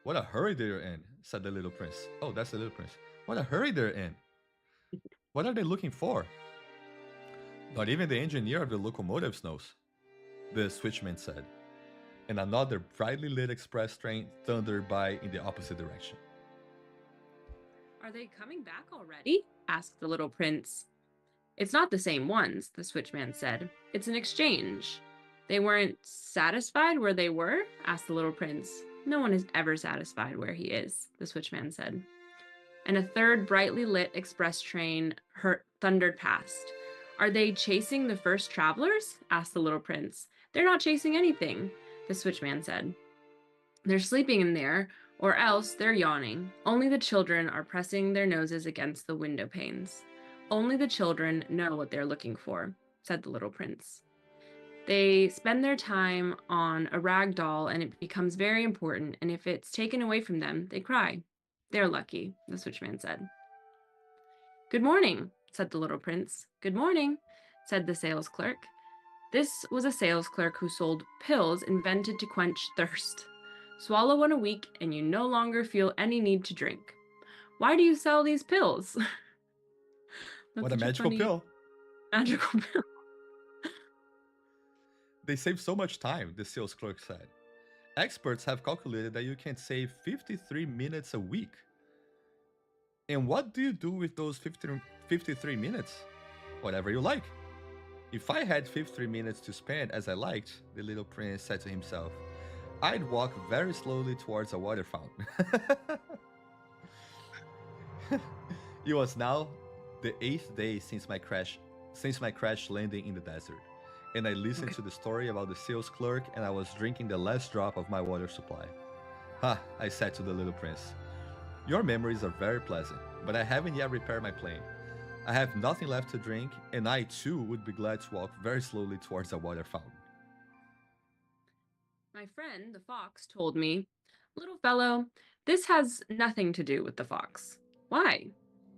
What a hurry they're in, said the little prince. Oh, that's the little prince. What a hurry they're in. What are they looking for? Not even the engineer of the locomotives knows, the switchman said, and another brightly lit express train thundered by in the opposite direction. Are they coming back already? Asked the little prince. It's not the same ones, the switchman said. It's an exchange. They weren't satisfied where they were? Asked the little prince. No one is ever satisfied where he is, the switchman said. And a third brightly lit express train thundered past. Are they chasing the first travelers? Asked the little prince. They're not chasing anything, the switchman said. They're sleeping in there, or else they're yawning. Only the children are pressing their noses against the window panes. Only the children know what they're looking for, said the little prince. They spend their time on a rag doll and it becomes very important, and if it's taken away from them, they cry. They're lucky, the switchman said. Good morning, said the little prince. Good morning, said the sales clerk. This was a sales clerk who sold pills invented to quench thirst. Swallow one a week and you no longer feel any need to drink. Why do you sell these pills? What a magical pill. Magical pill. They save so much time, the sales clerk said. Experts have calculated that you can save 53 minutes a week. And what do you do with those 53 minutes? Whatever you like. If I had 53 minutes to spend as I liked, the little prince said to himself, I'd walk very slowly towards a water fountain. It was now the 8th day since my crash landing in the desert, and I listened to the story about the sales clerk and I was drinking the last drop of my water supply. Ha, I said to the little prince. Your memories are very pleasant, but I haven't yet repaired my plane. I have nothing left to drink, and I too would be glad to walk very slowly towards a water fountain. My friend, the fox, told me, Little fellow, this has nothing to do with the fox. Why?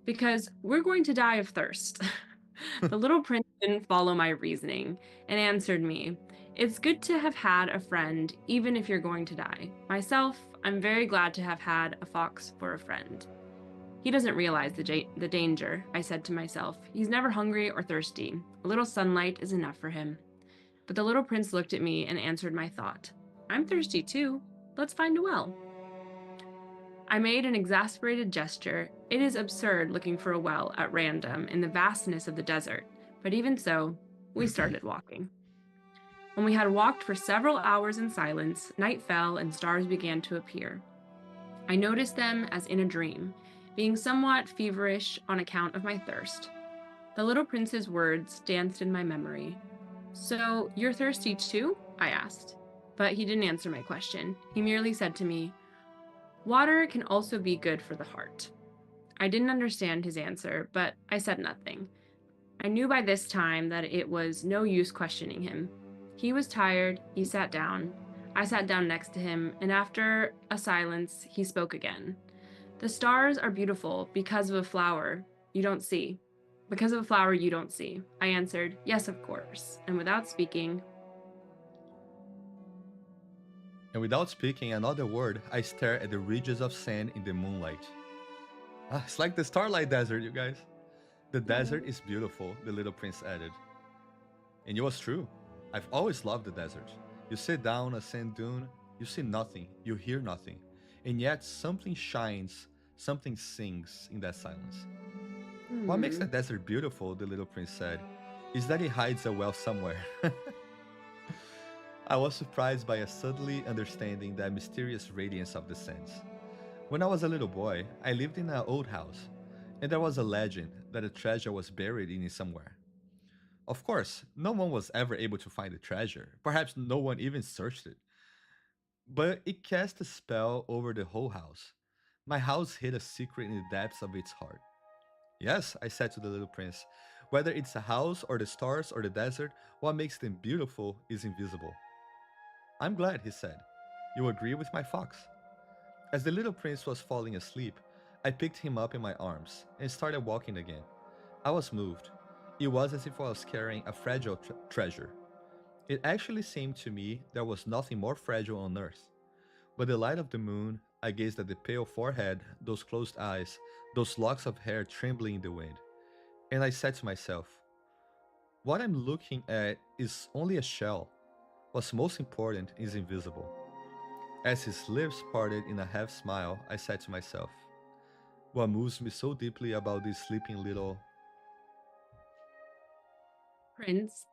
Because we're going to die of thirst. The little prince didn't follow my reasoning and answered me, It's good to have had a friend, even if you're going to die. Myself, I'm very glad to have had a fox for a friend. He doesn't realize the danger, I said to myself. He's never hungry or thirsty. A little sunlight is enough for him. But the little prince looked at me and answered my thought. I'm thirsty too. Let's find a well. I made an exasperated gesture. It is absurd looking for a well at random in the vastness of the desert, but even so, we started walking. When we had walked for several hours in silence, night fell and stars began to appear. I noticed them as in a dream, being somewhat feverish on account of my thirst. The little prince's words danced in my memory. So, you're thirsty too? I asked. But he didn't answer my question. He merely said to me, Water can also be good for the heart. I didn't understand his answer, but I said nothing. I knew by this time that it was no use questioning him. He was tired, he sat down. I sat down next to him, and after a silence, he spoke again. The stars are beautiful because of a flower you don't see. Because of a flower you don't see. I answered, yes, of course. And without speaking another word, I stared at the ridges of sand in the moonlight. It's like the Starlight Desert, you guys. The desert is beautiful, the little prince added. And it was true. I've always loved the desert. You sit down a sand dune, you see nothing, you hear nothing, and yet something shines, something sings in that silence. What makes the desert beautiful, the little prince said, is that it hides a well somewhere. I was surprised by a suddenly understanding that mysterious radiance of the sands. When I was a little boy, I lived in an old house, and there was a legend that a treasure was buried in it somewhere. Of course, no one was ever able to find the treasure. Perhaps no one even searched it. But it cast a spell over the whole house. My house hid a secret in the depths of its heart. Yes, I said to the little prince, Whether it's a house or the stars or the desert, what makes them beautiful is invisible. I'm glad, he said. You agree with my fox. As the little prince was falling asleep, I picked him up in my arms and started walking again. I was moved. It was as if I was carrying a fragile treasure. It actually seemed to me there was nothing more fragile on earth. By the light of the moon, I gazed at the pale forehead, those closed eyes, those locks of hair trembling in the wind, and I said to myself, what I'm looking at is only a shell. What's most important is invisible. As his lips parted in a half smile, I said to myself, what moves me so deeply about this sleeping little. Prince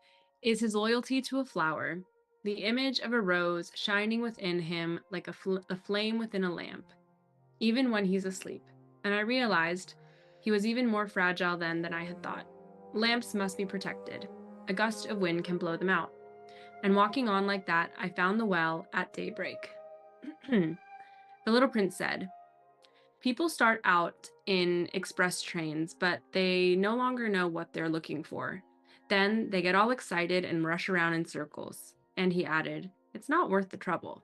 is his loyalty to a flower, the image of a rose shining within him like a flame within a lamp, even when he's asleep. And I realized he was even more fragile then than I had thought. Lamps must be protected. A gust of wind can blow them out. And walking on like that, I found the well at daybreak. The little prince said, people start out in express trains, but they no longer know what they're looking for. Then they get all excited and rush around in circles. And he added, it's not worth the trouble.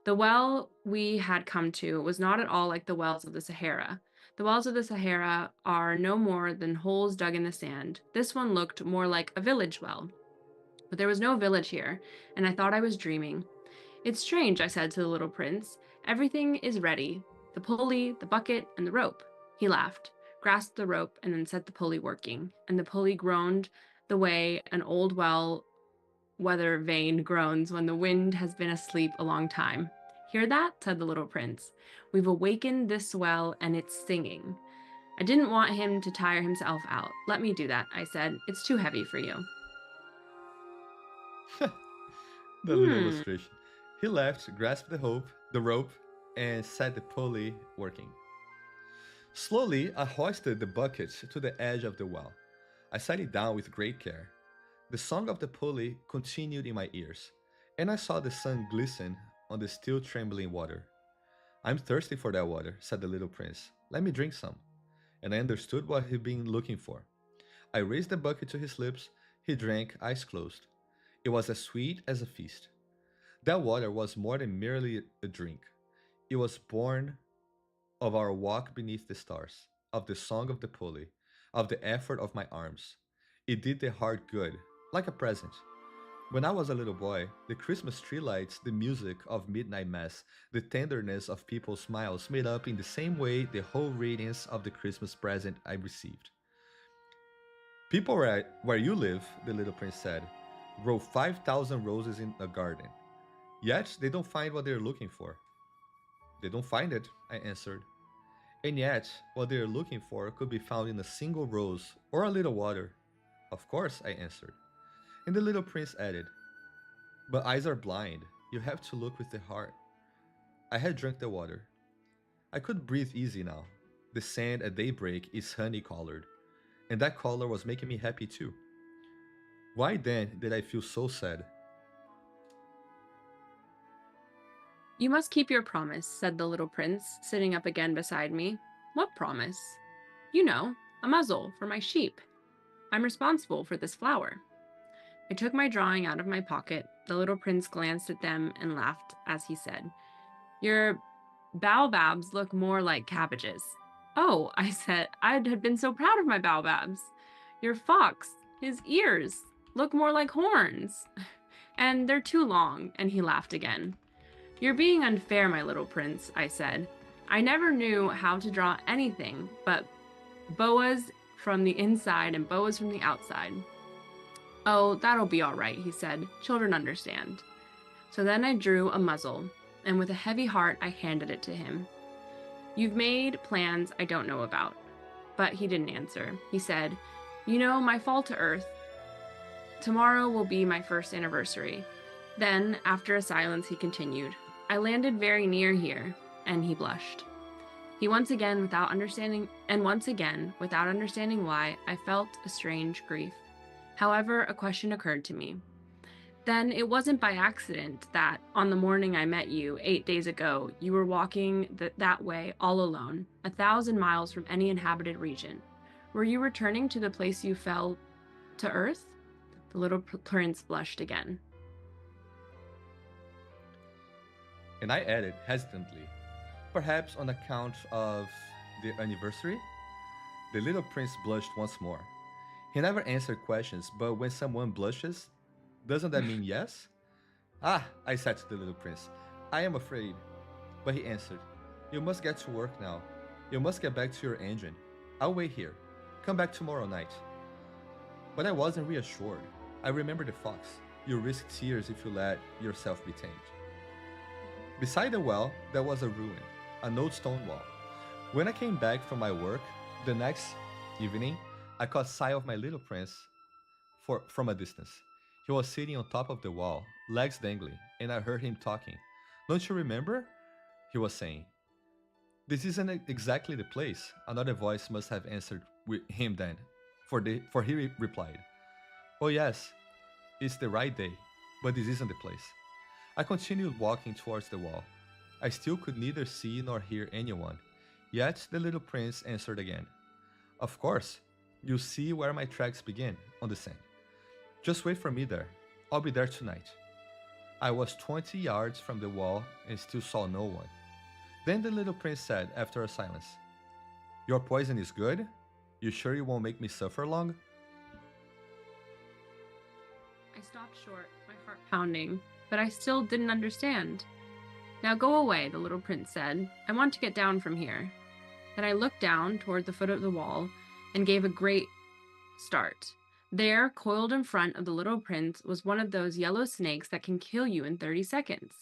The well we had come to was not at all like the wells of the Sahara. The wells of the Sahara are no more than holes dug in the sand. This one looked more like a village well. But there was no village here, and I thought I was dreaming. It's strange, I said to the little prince. Everything is ready. The pulley, the bucket, and the rope. He laughed, grasped the rope, and then set the pulley working. And the pulley groaned the way an old well weather vane groans when the wind has been asleep a long time. Hear that? Said the little prince. We've awakened this well, and it's singing. I didn't want him to tire himself out. Let me do that, I said. It's too heavy for you. The little illustration. He laughed, grasped the rope, and set the pulley working. Slowly, I hoisted the bucket to the edge of the well. I set it down with great care. The song of the pulley continued in my ears, and I saw the sun glisten on the still trembling water. I'm thirsty for that water, said the little prince. Let me drink some. And I understood what he'd been looking for. I raised the bucket to his lips. He drank, eyes closed. It was as sweet as a feast. That water was more than merely a drink. It was born of our walk beneath the stars, of the song of the pulley, of the effort of my arms. It did the heart good, like a present. When I was a little boy, the Christmas tree lights, the music of midnight mass, the tenderness of people's smiles made up in the same way the whole radiance of the Christmas present I received. People where you live, the little prince said, grow 5,000 roses in a garden. Yet they don't find what they're looking for. They don't find it, I answered. And yet, what they're looking for could be found in a single rose or a little water. Of course, I answered. And the little prince added, but eyes are blind. You have to look with the heart. I had drunk the water. I could breathe easy now. The sand at daybreak is honey-colored, and that color was making me happy too. Why then did I feel so sad? You must keep your promise, said the little prince, sitting up again beside me. What promise? You know, a muzzle for my sheep. I'm responsible for this flower. I took my drawing out of my pocket. The little prince glanced at them and laughed as he said, your baobabs look more like cabbages. Oh, I said, I had been so proud of my baobabs. Your fox, his ears, look more like horns. And they're too long, and he laughed again. You're being unfair, my little prince, I said. I never knew how to draw anything but boas from the inside and boas from the outside. Oh, that'll be all right, he said. Children understand. So then I drew a muzzle, and with a heavy heart I handed it to him. You've made plans I don't know about. But he didn't answer. He said, you know, my fall to earth. Tomorrow will be my first anniversary. Then, after a silence, he continued, I landed very near here, and he blushed. Once again, without understanding why, I felt a strange grief. However, a question occurred to me. Then it wasn't by accident that, on the morning I met you 8 days ago, you were walking that way all alone, 1,000 miles from any inhabited region. Were you returning to the place you fell to earth? The little prince blushed again. And I added hesitantly, perhaps on account of the anniversary. The little prince blushed once more. He never answered questions, but when someone blushes, doesn't that mean yes? Ah, I said to the little prince, I am afraid. But he answered, you must get to work now. You must get back to your engine. I'll wait here. Come back tomorrow night. But I wasn't reassured. I remembered the fox. You risk tears if you let yourself be tamed. Beside the well, there was a ruin, an old stone wall. When I came back from my work, the next evening, I caught sight of my little prince from a distance. He was sitting on top of the wall, legs dangling, and I heard him talking. Don't you remember? He was saying. This isn't exactly the place. Another voice must have answered him then, for he replied, oh yes, it's the right day, but this isn't the place. I continued walking towards the wall. I still could neither see nor hear anyone. Yet the little prince answered again. Of course, you'll see where my tracks begin, on the sand. Just wait for me there. I'll be there tonight. I was 20 yards from the wall and still saw no one. Then the little prince said, after a silence, your poison is good? You sure you won't make me suffer long? I stopped short, my heart pounding, but I still didn't understand. Now go away, the little prince said. I want to get down from here. Then I looked down toward the foot of the wall and gave a great start. There, coiled in front of the little prince, was one of those yellow snakes that can kill you in 30 seconds.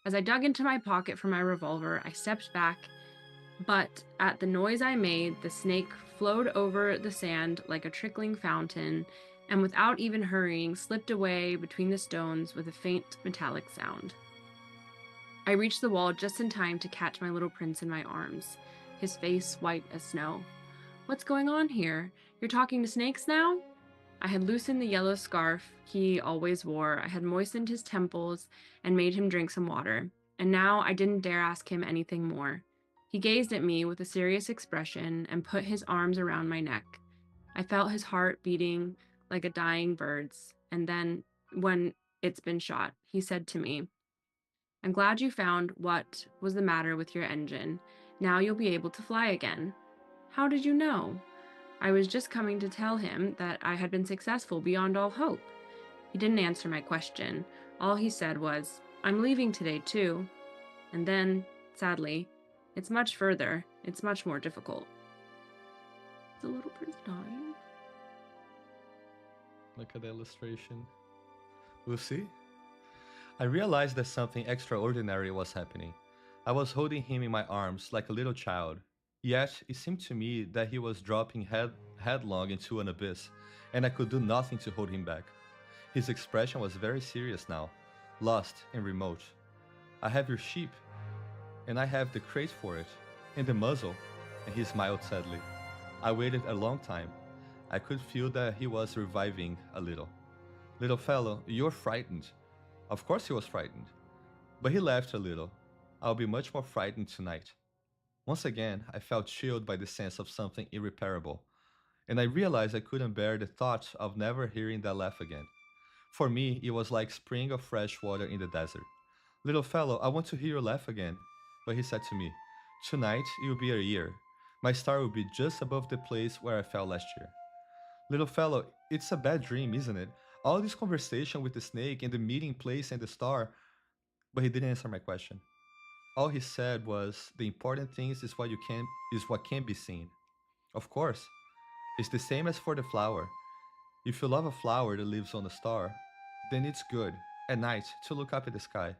As I dug into my pocket for my revolver, I stepped back, but at the noise I made, the snake flowed over the sand like a trickling fountain, and without even hurrying, slipped away between the stones with a faint metallic sound. I reached the wall just in time to catch my little prince in my arms, his face white as snow. What's going on here? You're talking to snakes now? I had loosened the yellow scarf he always wore, I had moistened his temples and made him drink some water, and now I didn't dare ask him anything more. He gazed at me with a serious expression and put his arms around my neck. I felt his heart beating like a dying bird's, and then, when it's been shot, he said to me, I'm glad you found what was the matter with your engine. Now you'll be able to fly again. How did you know? I was just coming to tell him that I had been successful beyond all hope. He didn't answer my question. All he said was, I'm leaving today too. And then, sadly, it's much further. It's much more difficult. The little prince dying. Look at the illustration. Lucy? I realized that something extraordinary was happening. I was holding him in my arms like a little child. Yet, it seemed to me that he was dropping headlong into an abyss, and I could do nothing to hold him back. His expression was very serious now, lost and remote. I have your sheep, and I have the crate for it, and the muzzle, and he smiled sadly. I waited a long time. I could feel that he was reviving a little. Little fellow, you're frightened. Of course he was frightened. But he laughed a little. I'll be much more frightened tonight. Once again, I felt chilled by the sense of something irreparable, and I realized I couldn't bear the thought of never hearing that laugh again. For me, it was like spring of fresh water in the desert. Little fellow, I want to hear your laugh again. But he said to me, tonight it will be a year. My star will be just above the place where I fell last year. Little fellow, it's a bad dream, isn't it? All this conversation with the snake and the meeting place and the star. But he didn't answer my question. All he said was, the important things is what can be seen. Of course, it's the same as for the flower. If you love a flower that lives on a star, then it's good, at night, to look up at the sky.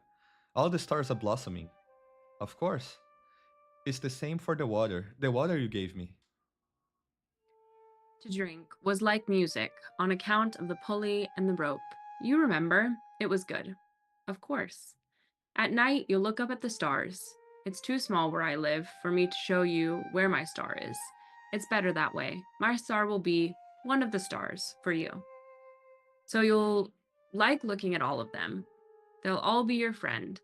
All the stars are blossoming. Of course, it's the same for the water you gave me. To drink was like music on account of the pulley and the rope. You remember, it was good. Of course. At night, you'll look up at the stars. It's too small where I live for me to show you where my star is. It's better that way. My star will be one of the stars for you. So you'll like looking at all of them. They'll all be your friends.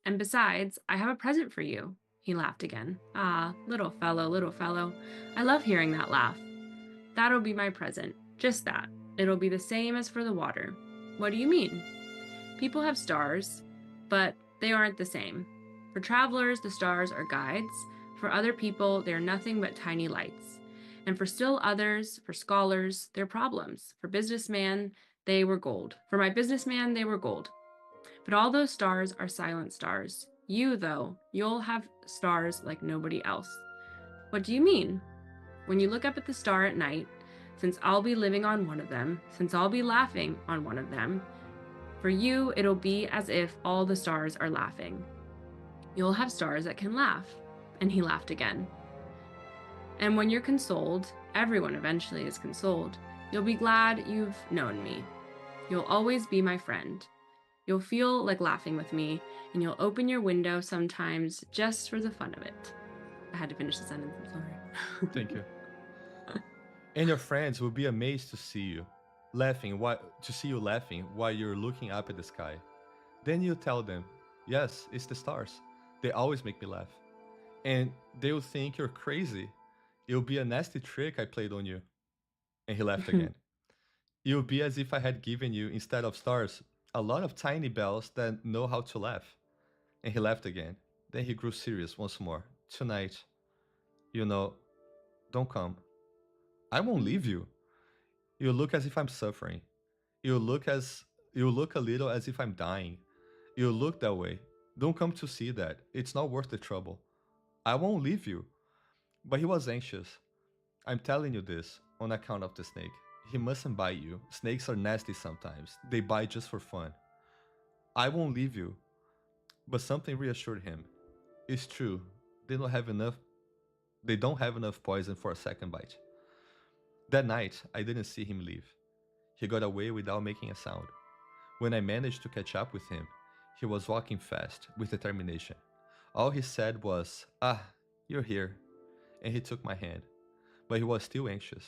And besides, I have a present for you. He laughed again. Ah, little fellow, I love hearing that laugh. That'll be my present. Just that. It'll be the same as for the water. What do you mean? People have stars, but they aren't the same. For travelers, the stars are guides. For other people, they are nothing but tiny lights. And for still others, for scholars, they're problems. For businessmen, they were gold. For my businessman, they were gold. But all those stars are silent stars. You, though, you'll have stars like nobody else. What do you mean? When you look up at the star at night, since I'll be living on one of them, since I'll be laughing on one of them, for you, it'll be as if all the stars are laughing. You'll have stars that can laugh. And he laughed again. And when you're consoled, everyone eventually is consoled, you'll be glad you've known me. You'll always be my friend. You'll feel like laughing with me, and you'll open your window sometimes just for the fun of it. I had to finish the sentence, I'm sorry. Thank you. And your friends will be amazed to see you laughing while you're looking up at the sky. Then you tell them, yes, it's the stars. They always make me laugh. And they'll think you're crazy. It'll be a nasty trick I played on you. And he laughed again. It'll be as if I had given you, instead of stars, a lot of tiny bells that know how to laugh. And he laughed again. Then he grew serious once more. Tonight, don't come. I won't leave you. You look as if I'm suffering. You look a little as if I'm dying. You look that way. Don't come to see that. It's not worth the trouble. I won't leave you. But he was anxious. I'm telling you this on account of the snake. He mustn't bite you. Snakes are nasty sometimes. They bite just for fun. I won't leave you. But something reassured him. It's true. They don't have enough poison for a second bite. That night, I didn't see him leave. He got away without making a sound. When I managed to catch up with him, he was walking fast, with determination. All he said was, you're here. And he took my hand. But he was still anxious.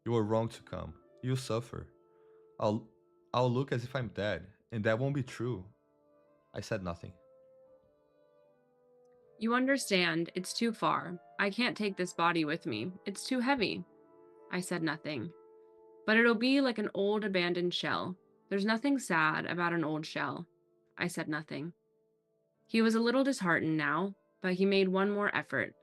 You were wrong to come. You'll suffer. I'll look as if I'm dead, and that won't be true. I said nothing. You understand, it's too far. I can't take this body with me. It's too heavy. I said nothing. But it'll be like an old abandoned shell. There's nothing sad about an old shell. I said nothing. He was a little disheartened now, but he made one more effort.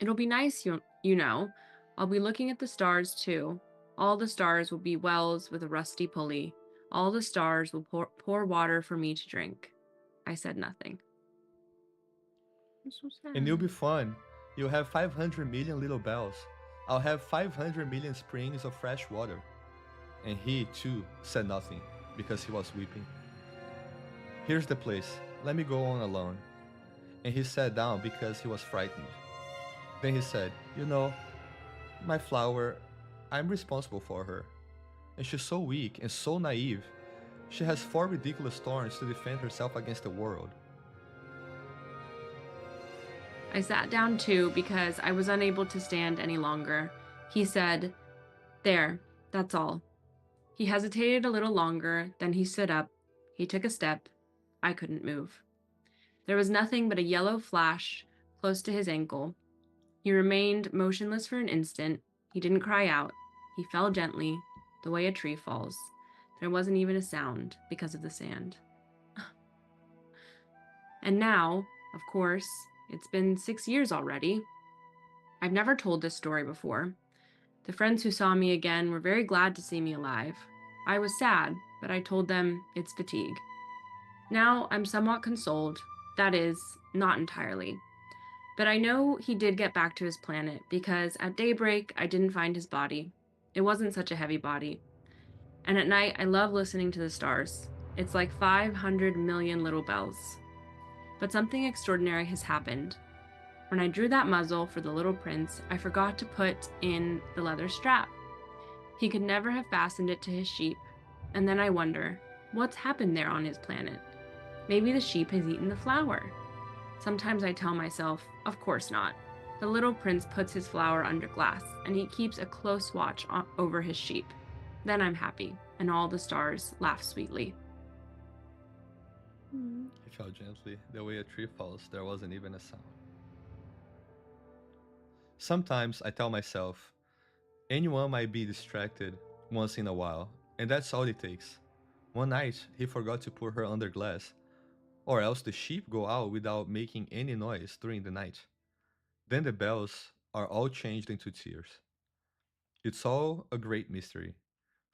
It'll be nice, you know. I'll be looking at the stars, too. All the stars will be wells with a rusty pulley. All the stars will pour water for me to drink. I said nothing. I'm so sad. And it'll be fun. You'll have 500 million little bells. I'll have 500 million springs of fresh water. And he, too, said nothing, because he was weeping. Here's the place. Let me go on alone. And he sat down because he was frightened. Then he said, my flower, I'm responsible for her. And she's so weak and so naive. She has 4 ridiculous thorns to defend herself against the world. I sat down too because I was unable to stand any longer. He said, there, that's all. He hesitated a little longer, then he stood up. He took a step. I couldn't move. There was nothing but a yellow flash close to his ankle. He remained motionless for an instant. He didn't cry out. He fell gently, the way a tree falls. There wasn't even a sound because of the sand. And now, of course, it's been 6 years already. I've never told this story before. The friends who saw me again were very glad to see me alive. I was sad, but I told them it's fatigue. Now I'm somewhat consoled. That is, not entirely. But I know he did get back to his planet because at daybreak I didn't find his body. It wasn't such a heavy body. And at night I love listening to the stars. It's like 500 million little bells. But something extraordinary has happened. When I drew that muzzle for the little prince, I forgot to put in the leather strap. He could never have fastened it to his sheep. And then I wonder, what's happened there on his planet? Maybe the sheep has eaten the flower. Sometimes I tell myself, of course not. The little prince puts his flower under glass, and he keeps a close watch over his sheep. Then I'm happy, and all the stars laugh sweetly. He fell gently. The way a tree falls, there wasn't even a sound. Sometimes I tell myself, Anyone might be distracted once in a while, and that's all it takes. One night, he forgot to put her under glass, or else the sheep go out without making any noise during the night. Then the bells are all changed into tears. It's all a great mystery.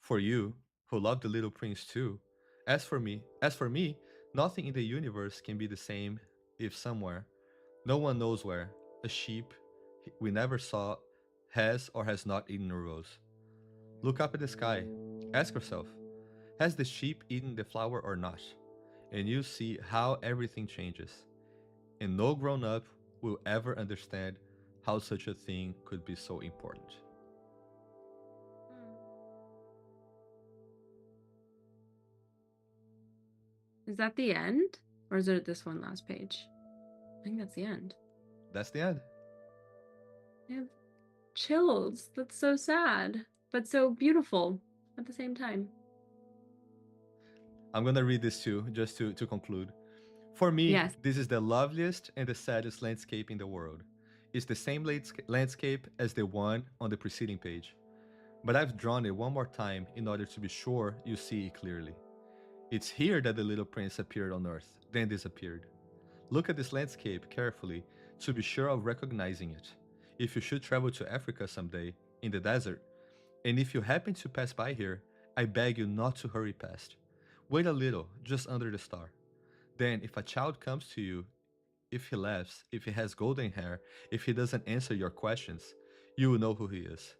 For you, who love the little prince too. As for me, nothing in the universe can be the same if somewhere, no one knows where, a sheep we never saw has or has not eaten a rose. Look up at the sky. Ask yourself, has the sheep eaten the flower or not? And you see how everything changes. And no grown up will ever understand how such a thing could be so important. Mm. Is that the end? Or is it this one last page? I think that's the end. That's the end. I have chills. That's so sad, but so beautiful at the same time. I'm gonna read this too, just to conclude. For me, Yes. this is the loveliest and the saddest landscape in the world. It's the same landscape as the one on the preceding page, but I've drawn it one more time in order to be sure you see it clearly. It's here that the little prince appeared on Earth, then disappeared. Look at this landscape carefully to be sure of recognizing it. If you should travel to Africa someday, in the desert, and if you happen to pass by here, I beg you not to hurry past. Wait a little, just under the star. Then, if a child comes to you, if he laughs, if he has golden hair, if he doesn't answer your questions, you will know who he is.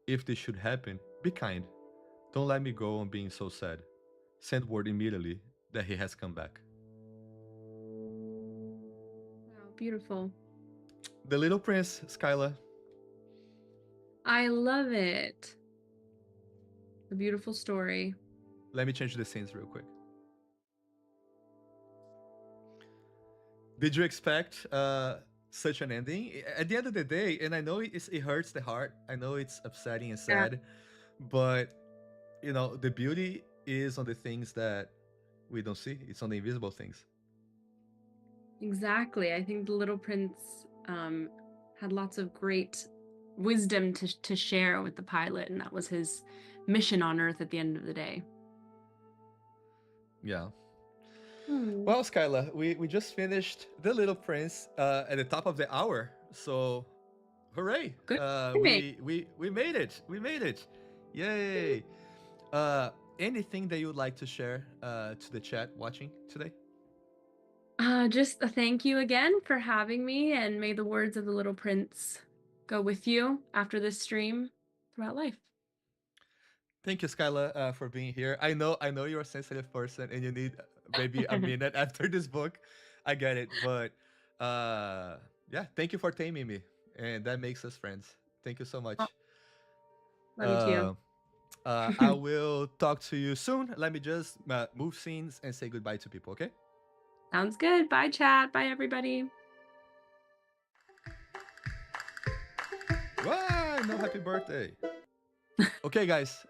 If this should happen, be kind. Don't let me go on being so sad. Send word immediately that he has come back. Wow, beautiful. The Little Prince, Skyla. I love it. A beautiful story. Let me change the scenes real quick. Did you expect such an ending? At the end of the day, and I know it hurts the heart. I know it's upsetting and Yeah, sad, but the beauty is on the things that we don't see. It's on the invisible things. exactly. I think the Little Prince had lots of great wisdom to share with the pilot, and that was his mission on Earth at the end of the day. Yeah. Hmm. Well, Skyla, we just finished The Little Prince at the top of the hour. So, hooray! Good. We made it. We made it. Yay! Anything that you would like to share to the chat watching today? Just a thank you again for having me, and may the words of the Little Prince go with you after this stream throughout life. Thank you, Skyla, for being here. I know you're a sensitive person, and you need maybe a minute after this book. I get it, but yeah, thank you for taming me, and that makes us friends. Thank you so much. Oh, love you Uh, too. I will talk to you soon. Let me just move scenes and say goodbye to people, okay? Sounds good. Bye, chat. Bye, everybody. Why? No happy birthday. Okay, guys,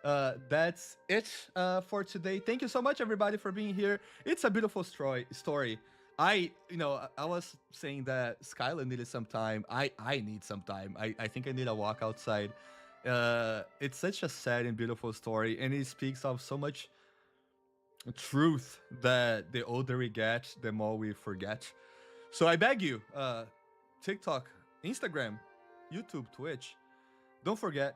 that's it for today. Thank you so much, everybody, for being here. It's a beautiful story. I was saying that Skyla needed some time. I need some time. I think I need a walk outside. It's such a sad and beautiful story, and it speaks of so much truth that the older we get, the more we forget. So I beg you, TikTok, Instagram, YouTube, Twitch, don't forget,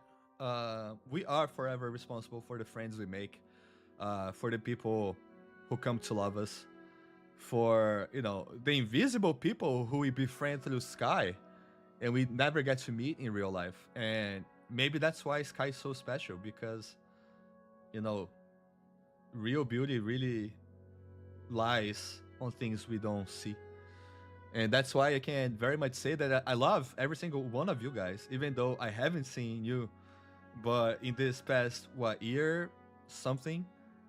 we are forever responsible for the friends we make, for the people who come to love us, for the invisible people who we befriend through Sky, and we never get to meet in real life. And maybe that's why Sky is so special, because real beauty really lies on things we don't see. And that's why I can very much say that I love every single one of you guys, even though I haven't seen you. But in this past, year something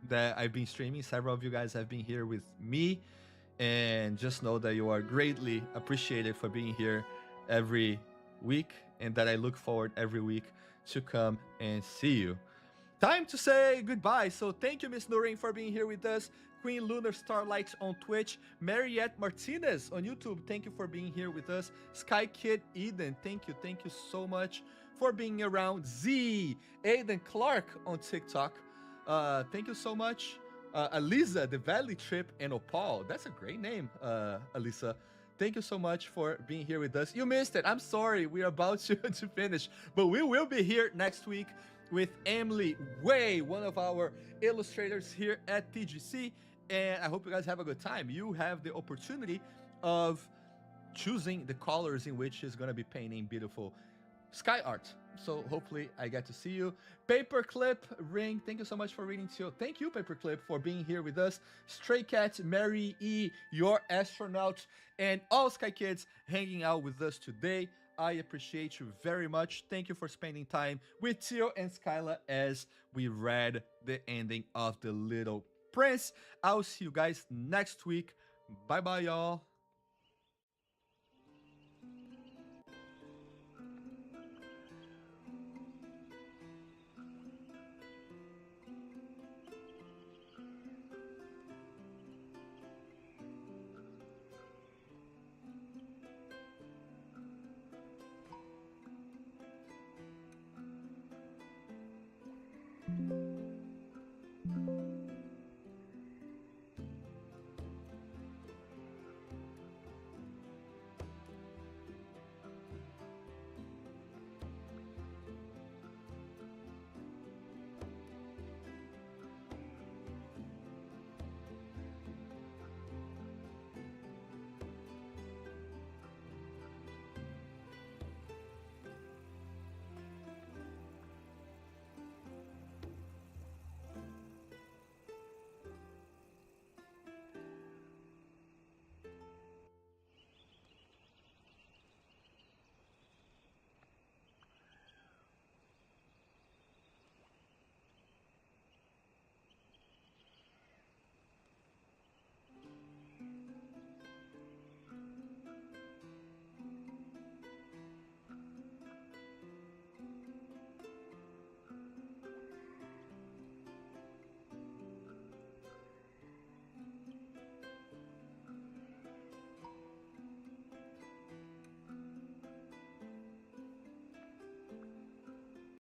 that I've been streaming, several of you guys have been here with me. And just know that you are greatly appreciated for being here every week, and that I look forward every week to come and see you. Time to say goodbye. So thank you, Miss Noreen, for being here with us. Queen Lunar Starlight on Twitch. Mariette Martinez on YouTube, thank you for being here with us. Sky Kid Eden, thank you so much for being around. Z, Aiden Clark on TikTok. Thank you so much. Alisa, the Valley Trip, and Opal. That's a great name, Alisa. Thank you so much for being here with us. You missed it. I'm sorry. We're about to finish, but we will be here next week with Emily Way, one of our illustrators here at TGC. And I hope you guys have a good time. You have the opportunity of choosing the colors in which she's going to be painting beautiful sky art. So hopefully I get to see you. Paperclip Ring, thank you so much for reading too. Thank you, Paperclip, for being here with us. Stray Cat, Mary E, your astronaut, and all Sky Kids hanging out with us today. I appreciate you very much. Thank you for spending time with Tio and Skyla as we read the ending of The Little Prince. I'll see you guys next week. Bye bye, y'all.